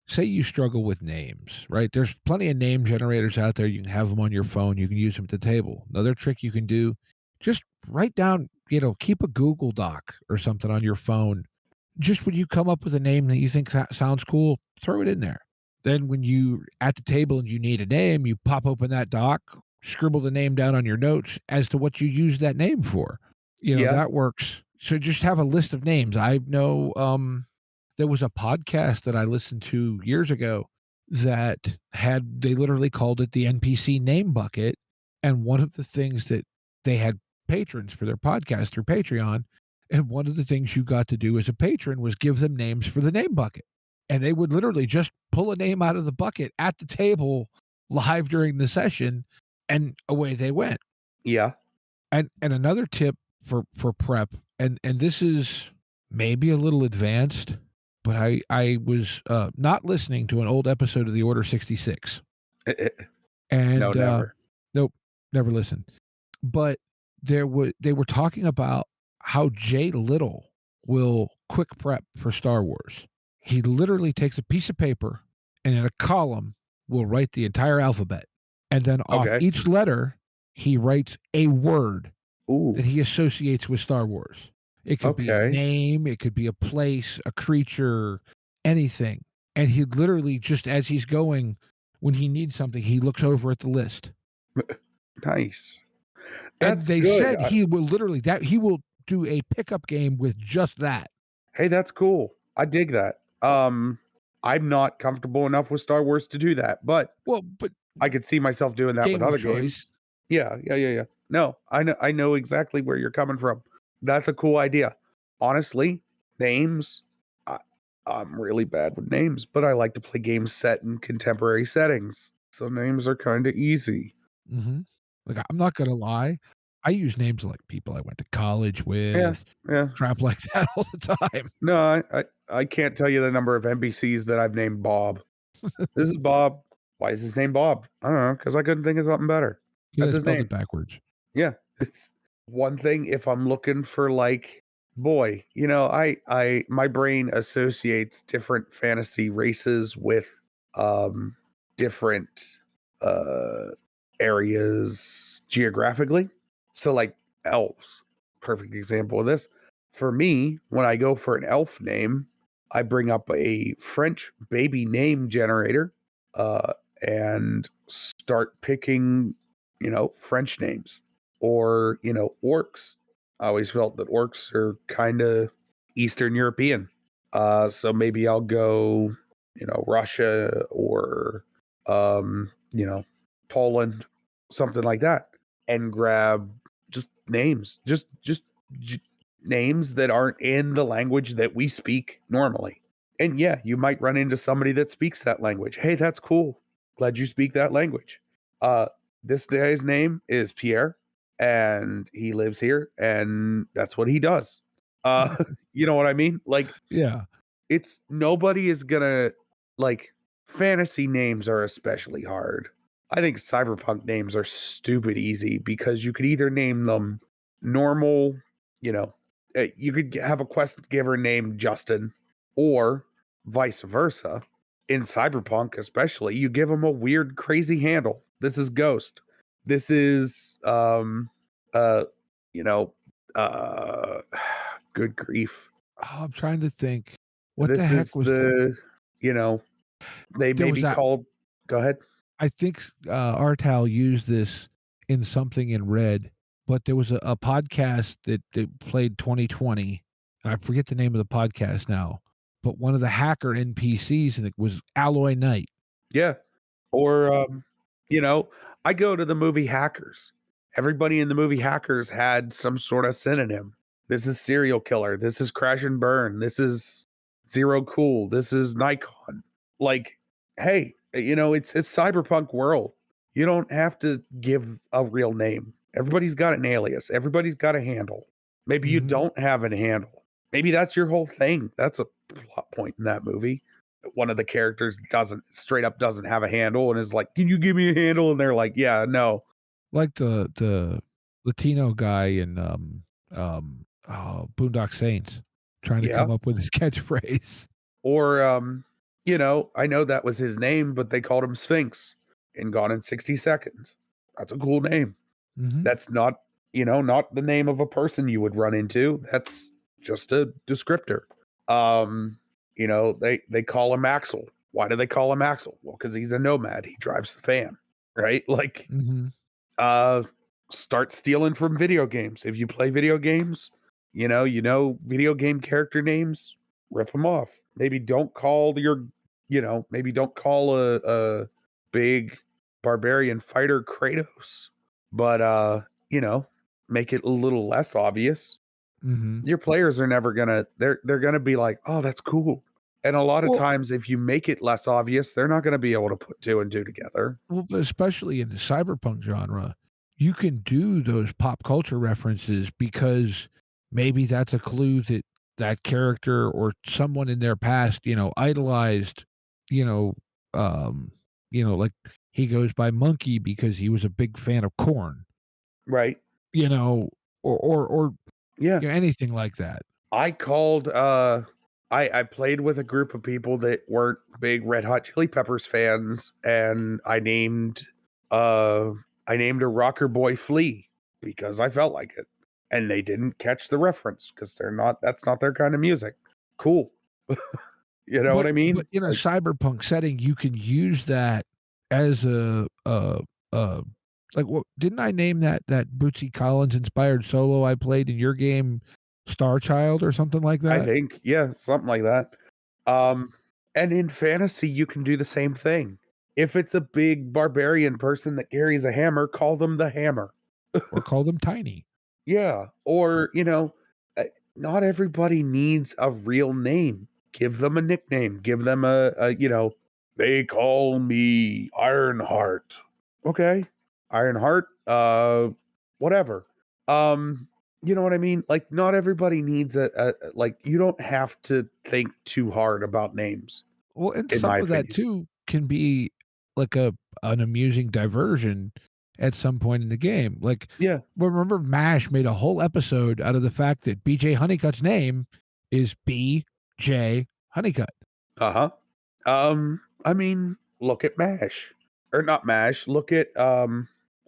E: say you struggle with names, right? There's plenty of name generators out there. You can have them on your phone. You can use them at the table. Another trick you can do, just write down, keep a Google Doc or something on your phone. Just when you come up with a name that you think that sounds cool, throw it in there. Then when you at the table and you need a name, you pop open that doc, scribble the name down on your notes as to what you use that name for.
F: Yeah.
E: That works. So just have a list of names. I know there was a podcast that I listened to years ago that they literally called it the NPC name bucket. And one of the things that they had patrons for their podcast through Patreon, and one of the things you got to do as a patron was give them names for the name bucket. And they would literally just pull a name out of the bucket at the table live during the session, and away they went.
F: Yeah.
E: And another tip for prep, and this is maybe a little advanced, but I was not listening to an old episode of the Order 66. And
F: No, never.
E: nope, never listened. But they were talking about how Jay Little will quick prep for Star Wars. He literally takes a piece of paper and in a column will write the entire alphabet. And then off
F: Okay.
E: each letter, he writes a word
F: Ooh.
E: that he associates with Star Wars. It could be a
F: Okay.
E: name, it could be a place, a creature, anything. And he literally, just as he's going, when he needs something, he looks over at the list.
F: Nice.
E: And
F: That's
E: they
F: good.
E: said he will literally he will do a pickup game with just that.
F: Hey, that's cool. I dig that. I'm not comfortable enough with Star Wars to do that, but
E: Well, but
F: I could see myself doing that with
E: game of
F: other
E: choice.
F: games. Yeah. No, I know exactly where you're coming from. That's a cool idea. Honestly, names, I'm really bad with names, but I like to play games set in contemporary settings. So names are kind of easy.
E: Mm-hmm. Like, I'm not gonna lie, I use names like people I went to college with,
F: Yeah.
E: crap like that all the time.
F: No, I can't tell you the number of NPCs that I've named Bob. This is Bob. Why is his name Bob? I don't know, because I couldn't think of something better.
E: Yeah,
F: That's
E: I
F: his
E: spelled
F: name.
E: it backwards.
F: Yeah. It's one thing if I'm looking for like, boy, you know, I my brain associates different fantasy races with different uh areas geographically. So like elves, perfect example of this. For me, when I go for an elf name, I bring up a French baby name generator and start picking, you know, French names or, you know, orcs. I always felt that orcs are kind of Eastern European. So maybe I'll go, you know, Russia or, you know, Poland, something like that, and grab just names, just names that aren't in the language that we speak normally. And yeah, you might run into somebody that speaks that language. Hey, that's cool. Glad you speak that language. This guy's name is Pierre, and he lives here, and that's what he does. You know what I mean? Like,
E: Yeah.
F: it's nobody is gonna like fantasy names are especially hard. I think cyberpunk names are stupid easy because you could either name them normal, you know, you could have a quest giver named Justin, or vice versa. In cyberpunk, especially, you give them a weird, crazy handle. This is Ghost. This is uh, you know, uh, good grief.
E: Oh, I'm trying to think. What the
F: This
E: heck
F: is
E: was
F: the, you know, they
E: there
F: may
E: was
F: be
E: that
F: called. Go ahead.
E: I think Artal used this in something in Red, but there was a podcast that played 2020, and I forget the name of the podcast now. But one of the hacker NPCs and it was Alloy Knight.
F: Yeah. Or, you know, I go to the movie Hackers. Everybody in the movie Hackers had some sort of synonym. This is serial killer. This is crash and burn. This is zero cool. This is Nikon. Like, hey, you know, it's cyberpunk world. You don't have to give a real name. Everybody's got an alias. Everybody's got a handle. Maybe you
E: Mhm.
F: don't have a handle. Maybe that's your whole thing. That's a plot point in that movie. One of the characters doesn't have a handle and is like, "Can you give me a handle?" And they're like, "Yeah, no."
E: Like the Latino guy in Boondock Saints trying to
F: Yeah.
E: come up with his catchphrase.
F: Or you know, I know that was his name, but they called him Sphinx in Gone in 60 Seconds. That's a cool name.
E: Mhm.
F: That's not, you know, not the name of a person you would run into. That's just a descriptor. You know, they call him Axel. Why do they call him Axel? Well, because he's a nomad. He drives the fan, right? Like,
E: Mhm.
F: start stealing from video games. If you play video games, you know video game character names, rip them off. Maybe don't call maybe don't call a big barbarian fighter Kratos. but make it a little less obvious.
E: Mm-hmm.
F: Your players are never gonna they're gonna be like, oh, that's cool. And a lot of
E: Well,
F: times if you make it less obvious, they're not gonna be able to put two and two together.
E: but especially in the cyberpunk genre, you can do those pop culture references because maybe that's a clue that that character or someone in their past, idolized, you know, like he goes by Monkey because he was a big fan of Corn,
F: Right.
E: you know, or
F: Yeah.
E: anything like that.
F: I called I played with a group of people that weren't big Red Hot Chili Peppers fans, and I named a rocker boy Flea because I felt like it. And they didn't catch the reference because that's not their kind of music. Cool. You know what I mean?
E: But in a
F: Like,
E: cyberpunk setting, you can use that as a like what didn't I name that Bootsy Collins inspired solo I played in your game Star Child or something like
F: I
E: that?
F: think, yeah, something like that. Um, and in fantasy, you can do the same thing. If it's a big barbarian person that carries a hammer, call them the Hammer.
E: Or call them Tiny.
F: Yeah. Or, uh, not everybody needs a real name. Give them a nickname. Give them they call me Ironheart. Okay. Ironheart, whatever. You know what I mean? Like, not everybody needs like, you don't have to think too hard about names,
E: Well, and
F: in
E: some
F: my
E: of that
F: opinion.
E: too can be like an amusing diversion at some point in the game. Like,
F: Yeah.
E: well, remember MASH made a whole episode out of the fact that BJ Honeycutt's name is BJ Honeycutt.
F: Uh-huh. I mean, look at MASH. Or not MASH. Look at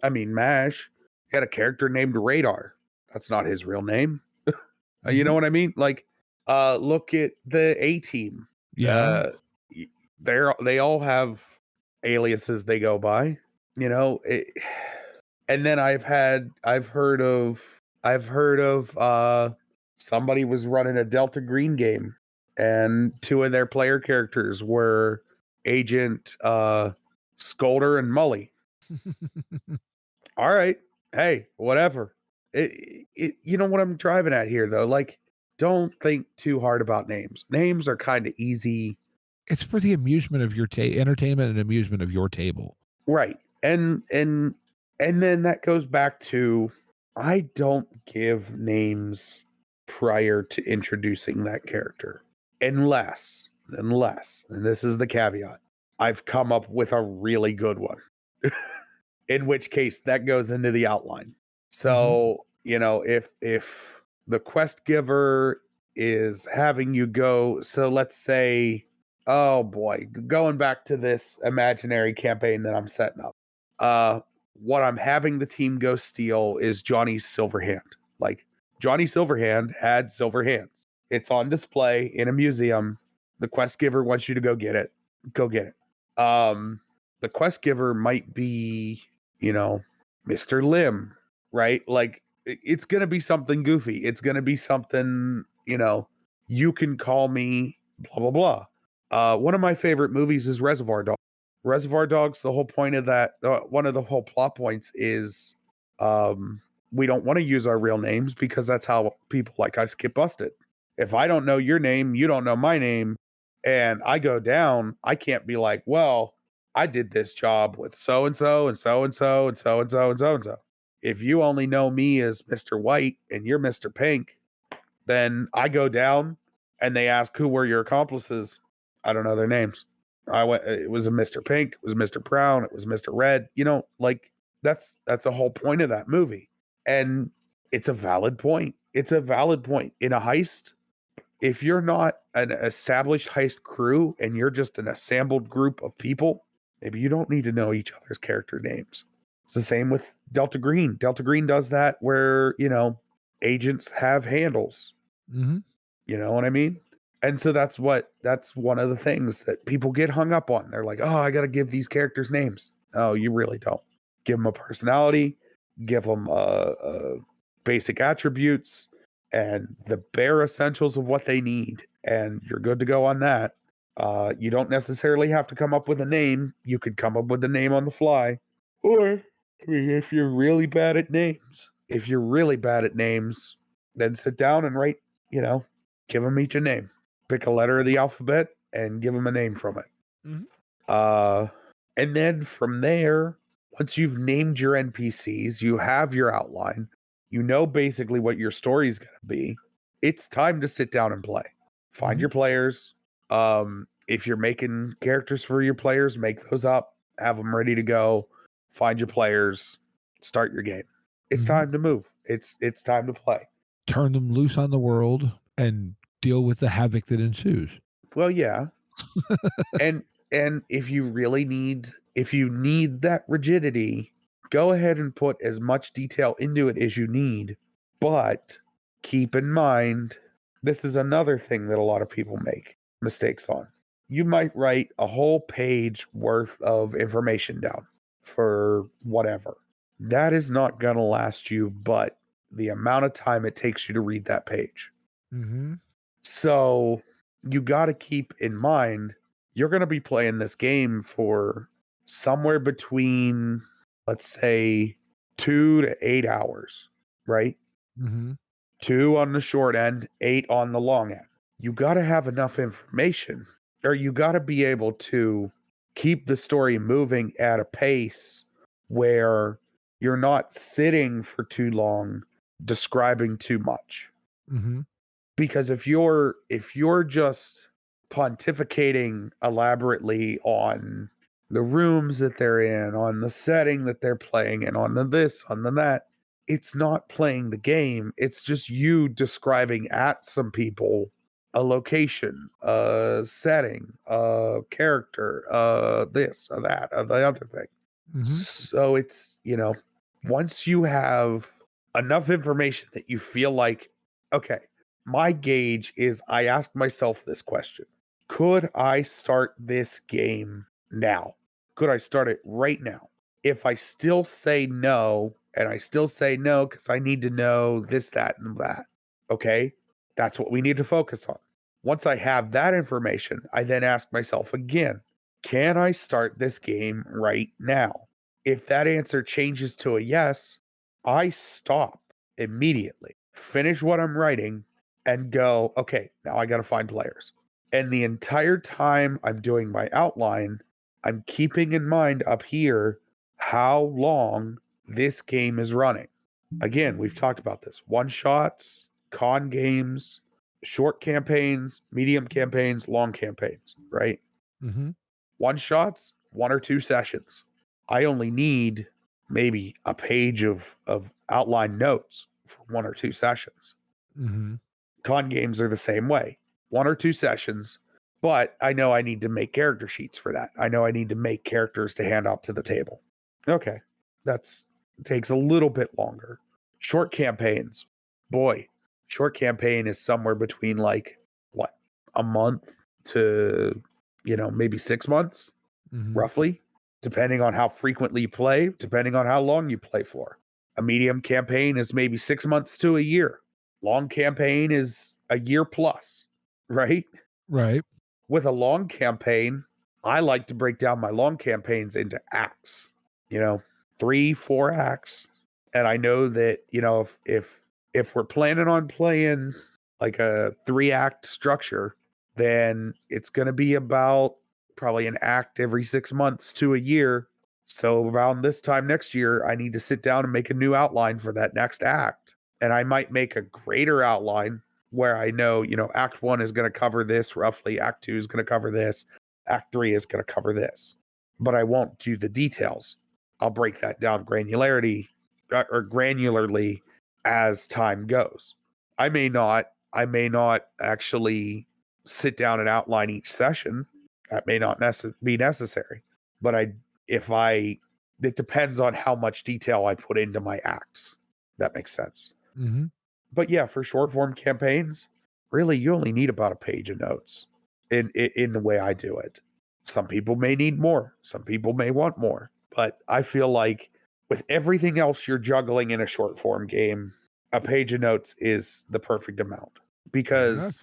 F: MASH had a character named Radar. That's not his real name. You know
E: Mhm.
F: what I mean? Like, look at the A Team.
E: Yeah.
F: Uh, they all have aliases they go by. You know, and then I've heard of somebody was running a Delta Green game, and two of their player characters were Agent Scolder and Mully. All right. Hey, whatever. You know what I'm driving at here, though? Like, don't think too hard about names. Names are kind of easy.
E: It's for the amusement of your entertainment and amusement of your table.
F: Right. And then that goes back to, I don't give names prior to introducing that character. Unless, and this is the caveat, I've come up with a really good one. In which case that goes into the outline. So, if the quest giver is having you go, so let's say, oh boy, going back to this imaginary campaign that I'm setting up. What I'm having the team go steal is Johnny's silver hand. Like, Johnny Silverhand had silver hands. It's on display in a museum. The quest giver wants you to go get it. Go get it. The quest giver might be, Mr. Lim, right? Like, it's going to be something goofy. It's going to be something, you can call me blah, blah, blah. One of my favorite movies is Reservoir Dogs. Reservoir Dogs, the whole point of that, one of the whole plot points is we don't want to use our real names because that's how people like us get busted. If I don't know your name, you don't know my name, and I go down, I can't be like, well, I did this job with so and so and so and so and so and so and so and so. If you only know me as Mr. White and you're Mr. Pink, then I go down and they ask who were your accomplices. I don't know their names. It was a Mr. Pink, it was Mr. Brown, it was Mr. Red. Like, that's the whole point of that movie. And it's a valid point. It's a valid point. In a heist, if you're not an established heist crew and you're just an assembled group of people, maybe you don't need to know each other's character names. It's the same with Delta Green. Delta Green does that where, agents have handles.
E: Mm-hmm.
F: You know what I mean? And so that's one of the things that people get hung up on. They're like, oh, I got to give these characters names. Oh, you really don't. Give them a personality, give them basic attributes and the bare essentials of what they need. And you're good to go on that. You don't necessarily have to come up with a name. You could come up with a name on the fly. Or I mean, if you're really bad at names, then sit down and write, give them each a name. Pick a letter of the alphabet and give them a name from it.
E: Mhm.
F: And then from there, once you've named your NPCs, you have your outline, you know basically what your story is going to be. It's time to sit down and play. Find
E: Mhm.
F: your players. If you're making characters for your players, make those up, have them ready to go. Find your players, start your game. It's
E: Mhm.
F: time to move. It's time to play.
E: Turn them loose on the world and deal with the havoc that ensues.
F: Well, yeah. and if you need that rigidity, go ahead and put as much detail into it as you need. But keep in mind, this is another thing that a lot of people make mistakes on. You might write a whole page worth of information down for whatever. That is not going to last you but the amount of time it takes you to read that page.
E: Mm-hmm.
F: So you got to keep in mind, you're going to be playing this game for somewhere between, let's say, 2 to 8 hours, right?
E: Mm-hmm.
F: 2 on the short end, 8 on the long end. You got to have enough information, or you got to be able to keep the story moving at a pace where you're not sitting for too long describing too much.
E: Mm-hmm.
F: Because if you're just pontificating elaborately on the rooms that they're in, on the setting that they're playing in, on the this, on the that, it's not playing the game. It's just you describing at some people a location, a setting, a character, this, or that, or the other thing.
E: Mm-hmm.
F: So it's, once you have enough information that you feel like, okay, my gauge is I ask myself this question. Could I start this game now? Could I start it right now? If I still say no, and I still say no because I need to know this, that, and that, okay, that's what we need to focus on. Once I have that information, I then ask myself again, can I start this game right now? If that answer changes to a yes, I stop immediately, finish what I'm writing, and go, okay, now I got to find players. And the entire time I'm doing my outline, I'm keeping in mind up here how long this game is running. Again, we've talked about this. One shots, con games, short campaigns, medium campaigns, long campaigns, right?
E: Mm-hmm.
F: One shots, 1 or 2 sessions. I only need maybe a page of outline notes for 1 or 2 sessions.
E: Mm-hmm.
F: Con games are the same way. 1 or 2 sessions, but I know I need to make character sheets for that. I know I need to make characters to hand out to the table. Okay. Takes a little bit longer. Short campaigns. Boy, short campaign is somewhere between a month to maybe 6 months,
E: Mm-hmm.
F: roughly, depending on how frequently you play, depending on how long you play for. A medium campaign is maybe 6 months to a year. Long campaign is a year plus, right?
E: Right.
F: With a long campaign, I like to break down my long campaigns into acts, 3, 4 acts. And I know that, if we're planning on playing like a 3-act structure, then it's going to be about probably an act every 6 months to a year. So around this time next year, I need to sit down and make a new outline for that next act. And I might make a greater outline where I know, act 1 is going to cover this roughly, act 2 is going to cover this, act 3 is going to cover this. But I won't do the details. I'll break that down granularly as time goes. I may not actually sit down and outline each session. That may not be necessary. But it depends on how much detail I put into my acts. That makes sense.
E: Mm-hmm.
F: But yeah, for short form campaigns, really you only need about a page of notes in the way I do it. Some people may need more. Some people may want more. But I feel like with everything else you're juggling in a short form game, a page of notes is the perfect amount. Because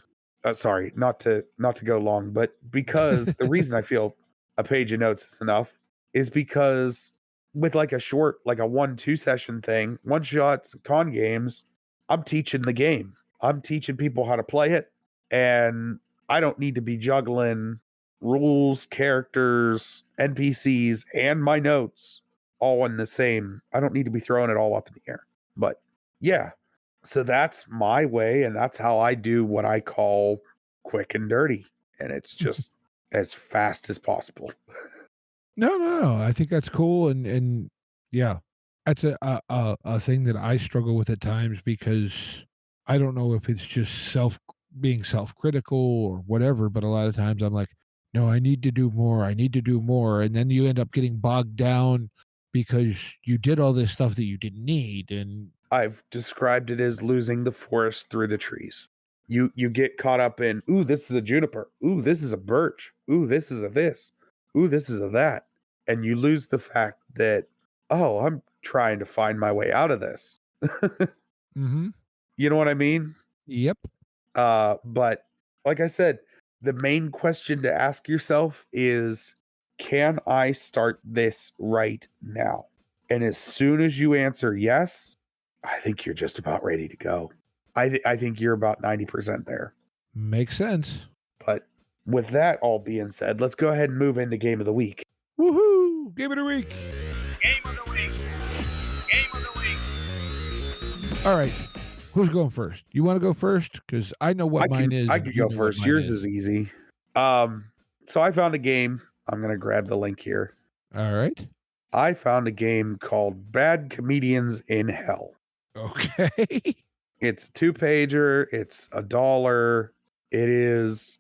F: sorry, not to go long, but because the reason I feel a page of notes is enough is because with like a short, like a 1-2 session thing, one shots, con games, I'm teaching the game. I'm teaching people how to play it. And I don't need to be juggling rules, characters, NPCs, and my notes all in the same. I don't need to be throwing it all up in the air. But yeah, so that's my way. And that's how I do what I call quick and dirty. And it's just as fast as possible.
E: No. I think that's cool, and yeah, that's a thing that I struggle with at times because I don't know if it's just being self-critical or whatever, but a lot of times I'm like, no, I need to do more. I need to do more, and then you end up getting bogged down because you did all this stuff that you didn't need, and
F: I've described it as losing the forest through the trees. You get caught up in, ooh, this is a juniper. Ooh, this is a birch. Ooh, this is a this. Ooh, this is a that. And you lose the fact that, oh, I'm trying to find my way out of this.
E: mm-hmm.
F: You know what I mean?
E: Yep.
F: But like I said, the main question to ask yourself is, can I start this right now? And as soon as you answer yes, I think you're just about ready to go. I think you're about 90% there.
E: Makes sense.
F: But with that all being said, let's go ahead and move into Game of the Week.
E: Woohoo! Game of the week.
A: Game of the week. Game of the week.
E: All right. Who's going first? You want to go first? Because I know what mine is.
F: I could go first. Yours is easy. So I found a game. I'm going to grab the link here.
E: All right.
F: I found a game called Bad Comedians in Hell.
E: Okay.
F: It's a 2-pager. It's $1. It is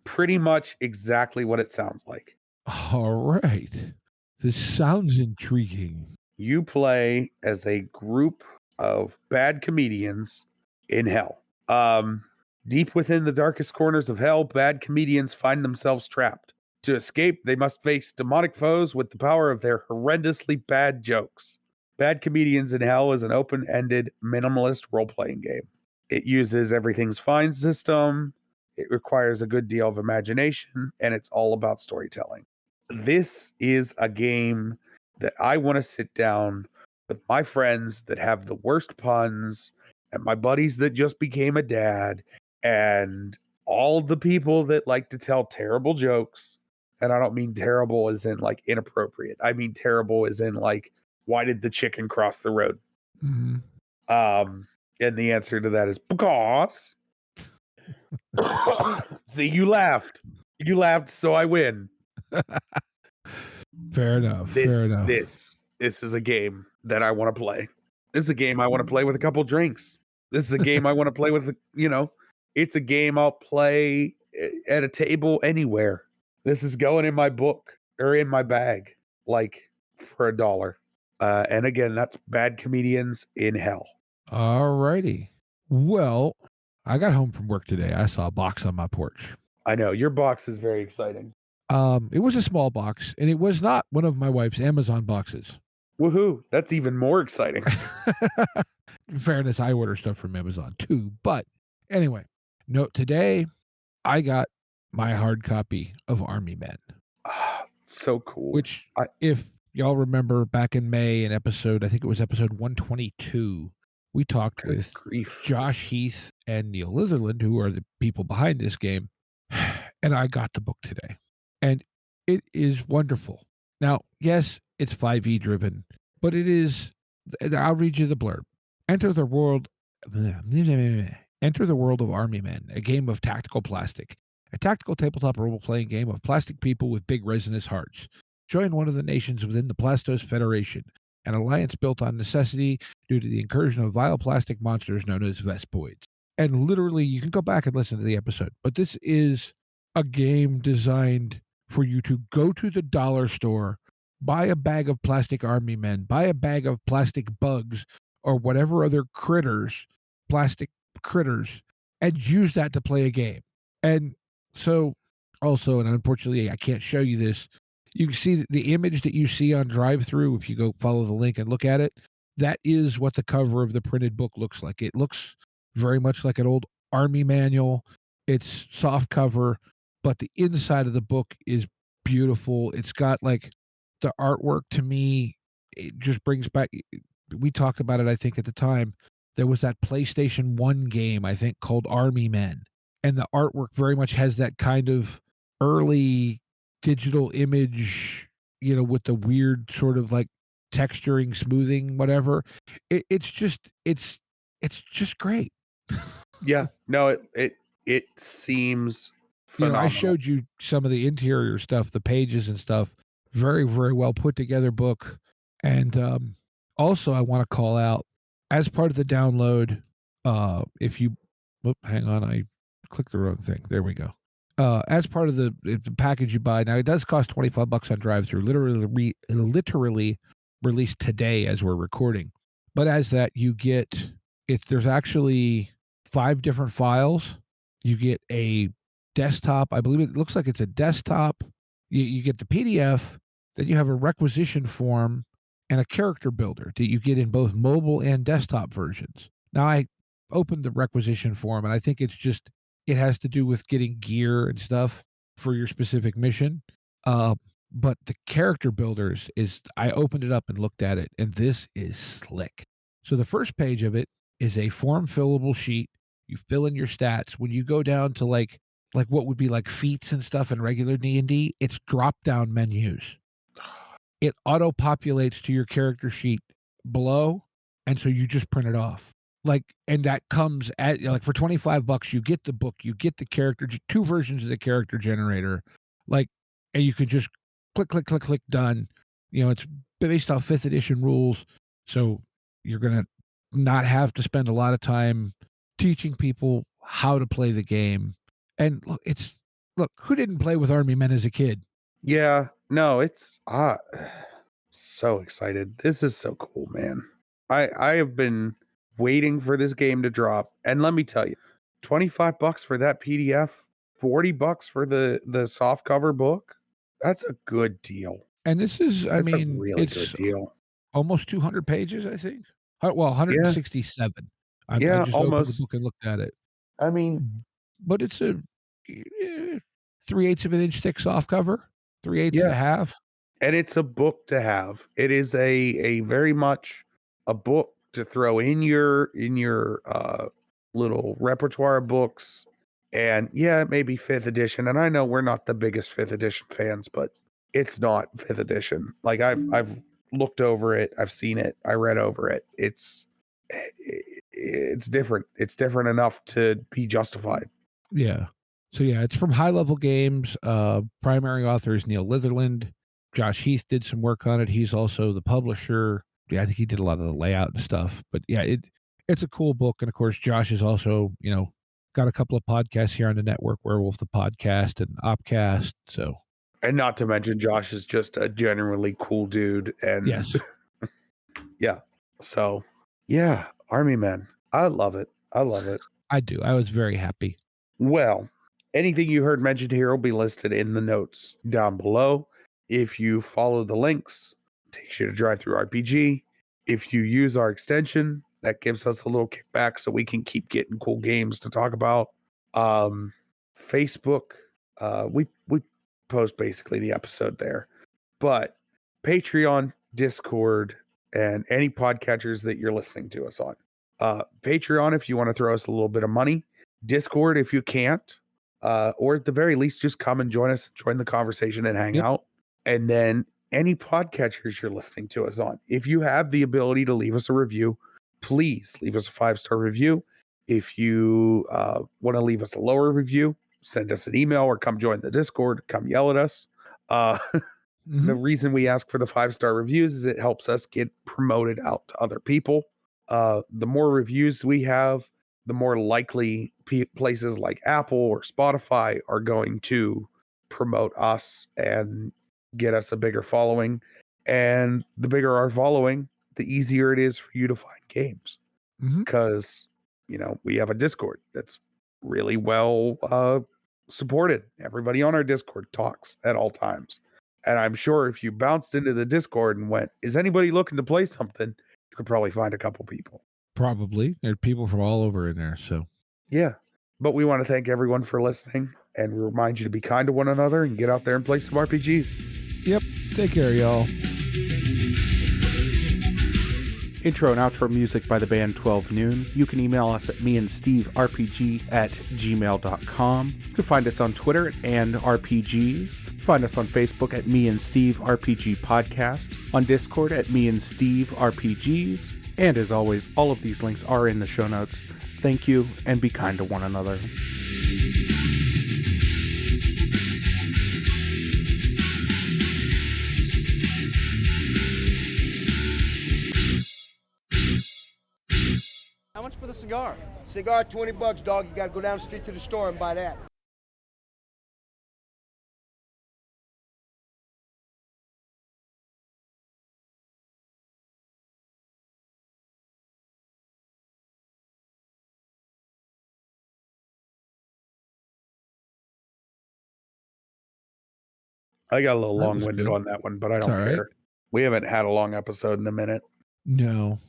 F: pretty much exactly what it sounds like.
E: All right. This sounds intriguing.
F: You play as a group of bad comedians in hell. Deep within the darkest corners of hell, bad comedians find themselves trapped. To escape, they must face demonic foes with the power of their horrendously bad jokes. Bad Comedians in Hell is an open-ended, minimalist role-playing game. It uses Everything's Fine system. It requires a good deal of imagination, and it's all about storytelling. This is a game that I want to sit down with my friends that have the worst puns, and my buddies that just became a dad, and all the people that like to tell terrible jokes. And I don't mean terrible as in like inappropriate. I mean terrible as in like, why did the chicken cross the road?
E: Mm-hmm.
F: And the answer to that is because. See, you laughed. You laughed, so I win.
E: Fair enough.
F: This is a game that I want to play. This is a game I want to play with a couple drinks. This is a game I want to play with, it's a game I'll play at a table anywhere. This is going in my book or in my bag, like for $1. And again, that's Bad Comedians in Hell.
E: All righty. Well, I got home from work today. I saw a box on my porch.
F: I know your box is very exciting.
E: It was a small box, and it was not one of my wife's Amazon boxes.
F: Woohoo! That's even more exciting.
E: In fairness, I order stuff from Amazon too. But anyway, no, today I got my hard copy of Army Men.
F: So cool.
E: Which, if y'all remember back in May in I think it was episode 122, we talked with Josh Heath and Neil Litherland, who are the people behind this game. And I got the book today. And it is wonderful. Now, yes, it's 5e driven, but it is, I'll read you the blurb. Enter the world of Army Men, a game of tactical plastic. A tactical tabletop role-playing game of plastic people with big resinous hearts. Join one of the nations within the Plastos Federation, an alliance built on necessity due to the incursion of vile plastic monsters known as Vespoids. And literally, you can go back and listen to the episode, but this is a game designed for you to go to the dollar store, buy a bag of plastic Army Men, buy a bag of plastic bugs, or whatever other plastic critters, and use that to play a game. And so, also, and unfortunately, I can't show you this, you can see the image that you see on drive-through, if you go follow the link and look at it, that is what the cover of the printed book looks like. It looks very much like an old Army manual. It's soft cover, but the inside of the book is beautiful. It's got like the artwork to me, it just brings back. We talked about it, I think, at the time. There was that PlayStation 1 game, I think, called Army Men, and the artwork very much has that kind of early digital image, with the weird sort of like texturing, smoothing, whatever. It's just great.
F: Yeah, no, it seems
E: I
F: phenomenal.
E: showed you some of the interior stuff, the pages and stuff. Very, very well put together book. And also, I want to call out as part of the download. If you, hang on, I clicked the wrong thing. There we go. As part of the package you buy now, it does cost $25 on drive-through. Literally released today as we're recording. But as that, you get there's actually 5 different files. You get a desktop. I believe it looks like it's a desktop. You get the PDF, then you have a requisition form and a character builder that you get in both mobile and desktop versions. Now, I opened the requisition form, and I think it has to do with getting gear and stuff for your specific mission. But the character builders I opened it up and looked at it, and this is slick. So the first page of it is a form fillable sheet. You fill in your stats. When you go down to like what would be like feats and stuff in regular D&D, it's drop down menus. It auto populates to your character sheet below, and so you just print it off. And that comes at for $25, you get the book, you get the character, 2 versions of the character generator, and you can just click, done. It's based off 5th edition rules, so you're gonna not have to spend a lot of time teaching people how to play the game. And look, who didn't play with Army Men as a kid?
F: Yeah, no, it's so excited. This is so cool, man. I have been waiting for this game to drop, and let me tell you, $25 for that PDF, $40 for the softcover book. That's a good deal.
E: And this is,
F: a really good deal.
E: Almost 200 pages, I think. Well, 167. I just opened the book and looked at it.
F: I mean,
E: but it's a 3/8 of an inch thick softcover, 3/8 and a half.
F: And it's a book to have. It is a very much a book to throw in your little repertoire of books. And yeah, it may be 5th edition. And I know we're not the biggest 5th edition fans, but it's not 5th edition. Like I've looked over it, I've seen it, I read over it. It's different. It's different enough to be justified.
E: Yeah. So yeah, it's from High Level Games. Primary author is Neil Litherland. Josh Heath did some work on it. He's also the publisher. Yeah, I think he did a lot of the layout and stuff. But yeah, it's a cool book. And of course, Josh is also, got a couple of podcasts here on the network, Werewolf the Podcast and Opcast. So,
F: and not to mention, Josh is just a genuinely cool dude. And
E: yes,
F: yeah. So yeah, Army Men. I love it. I love it.
E: I do. I was very happy.
F: Well, anything you heard mentioned here will be listed in the notes down below. If you follow the links, it takes you to DriveThruRPG. If you use our extension, that gives us a little kickback so we can keep getting cool games to talk about. Facebook, we post basically the episode there. But Patreon, Discord, and any podcatchers that you're listening to us on. Patreon, if you want to throw us a little bit of money. Discord, if you can't. Or at the very least, just come and join us, join the conversation and hang out. And then any podcatchers you're listening to us on. If you have the ability to leave us a review, please leave us a 5-star review. If you want to leave us a lower review, send us an email or come join the Discord, come yell at us. The reason we ask for the 5-star reviews is it helps us get promoted out to other people. The more reviews we have, the more likely places like Apple or Spotify are going to promote us and get us a bigger following. And the bigger our following, the easier it is for you to find games. Because, we have a Discord that's really well supported. Everybody on our Discord talks at all times. And I'm sure if you bounced into the Discord and went, is anybody looking to play something? You could probably find a couple people.
E: Probably. There are people from all over in there. So,
F: yeah. But we want to thank everyone for listening and remind you to be kind to one another and get out there and play some RPGs.
E: Yep. Take care, y'all.
F: Intro and outro music by the band 12 Noon. You can email us at meandsteverpg@gmail.com. You can find us on Twitter and RPGs. Find us on Facebook at Me and Steve RPG Podcast, on Discord at Me and Steve RPGs, and as always, all of these links are in the show notes. Thank you, and be kind to one another.
C: How much for the cigar?
G: Cigar, $20, dog. You gotta go down the street to the store and buy that.
F: I got a little
E: That was
F: long-winded
E: good.
F: on that one, but I
E: It's
F: don't
E: all right.
F: care. We haven't had a long episode in a minute.
E: No.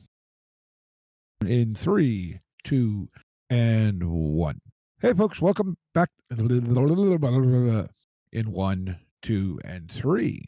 E: In 3, 2, and 1. Hey, folks, welcome back. In 1, 2, and 3.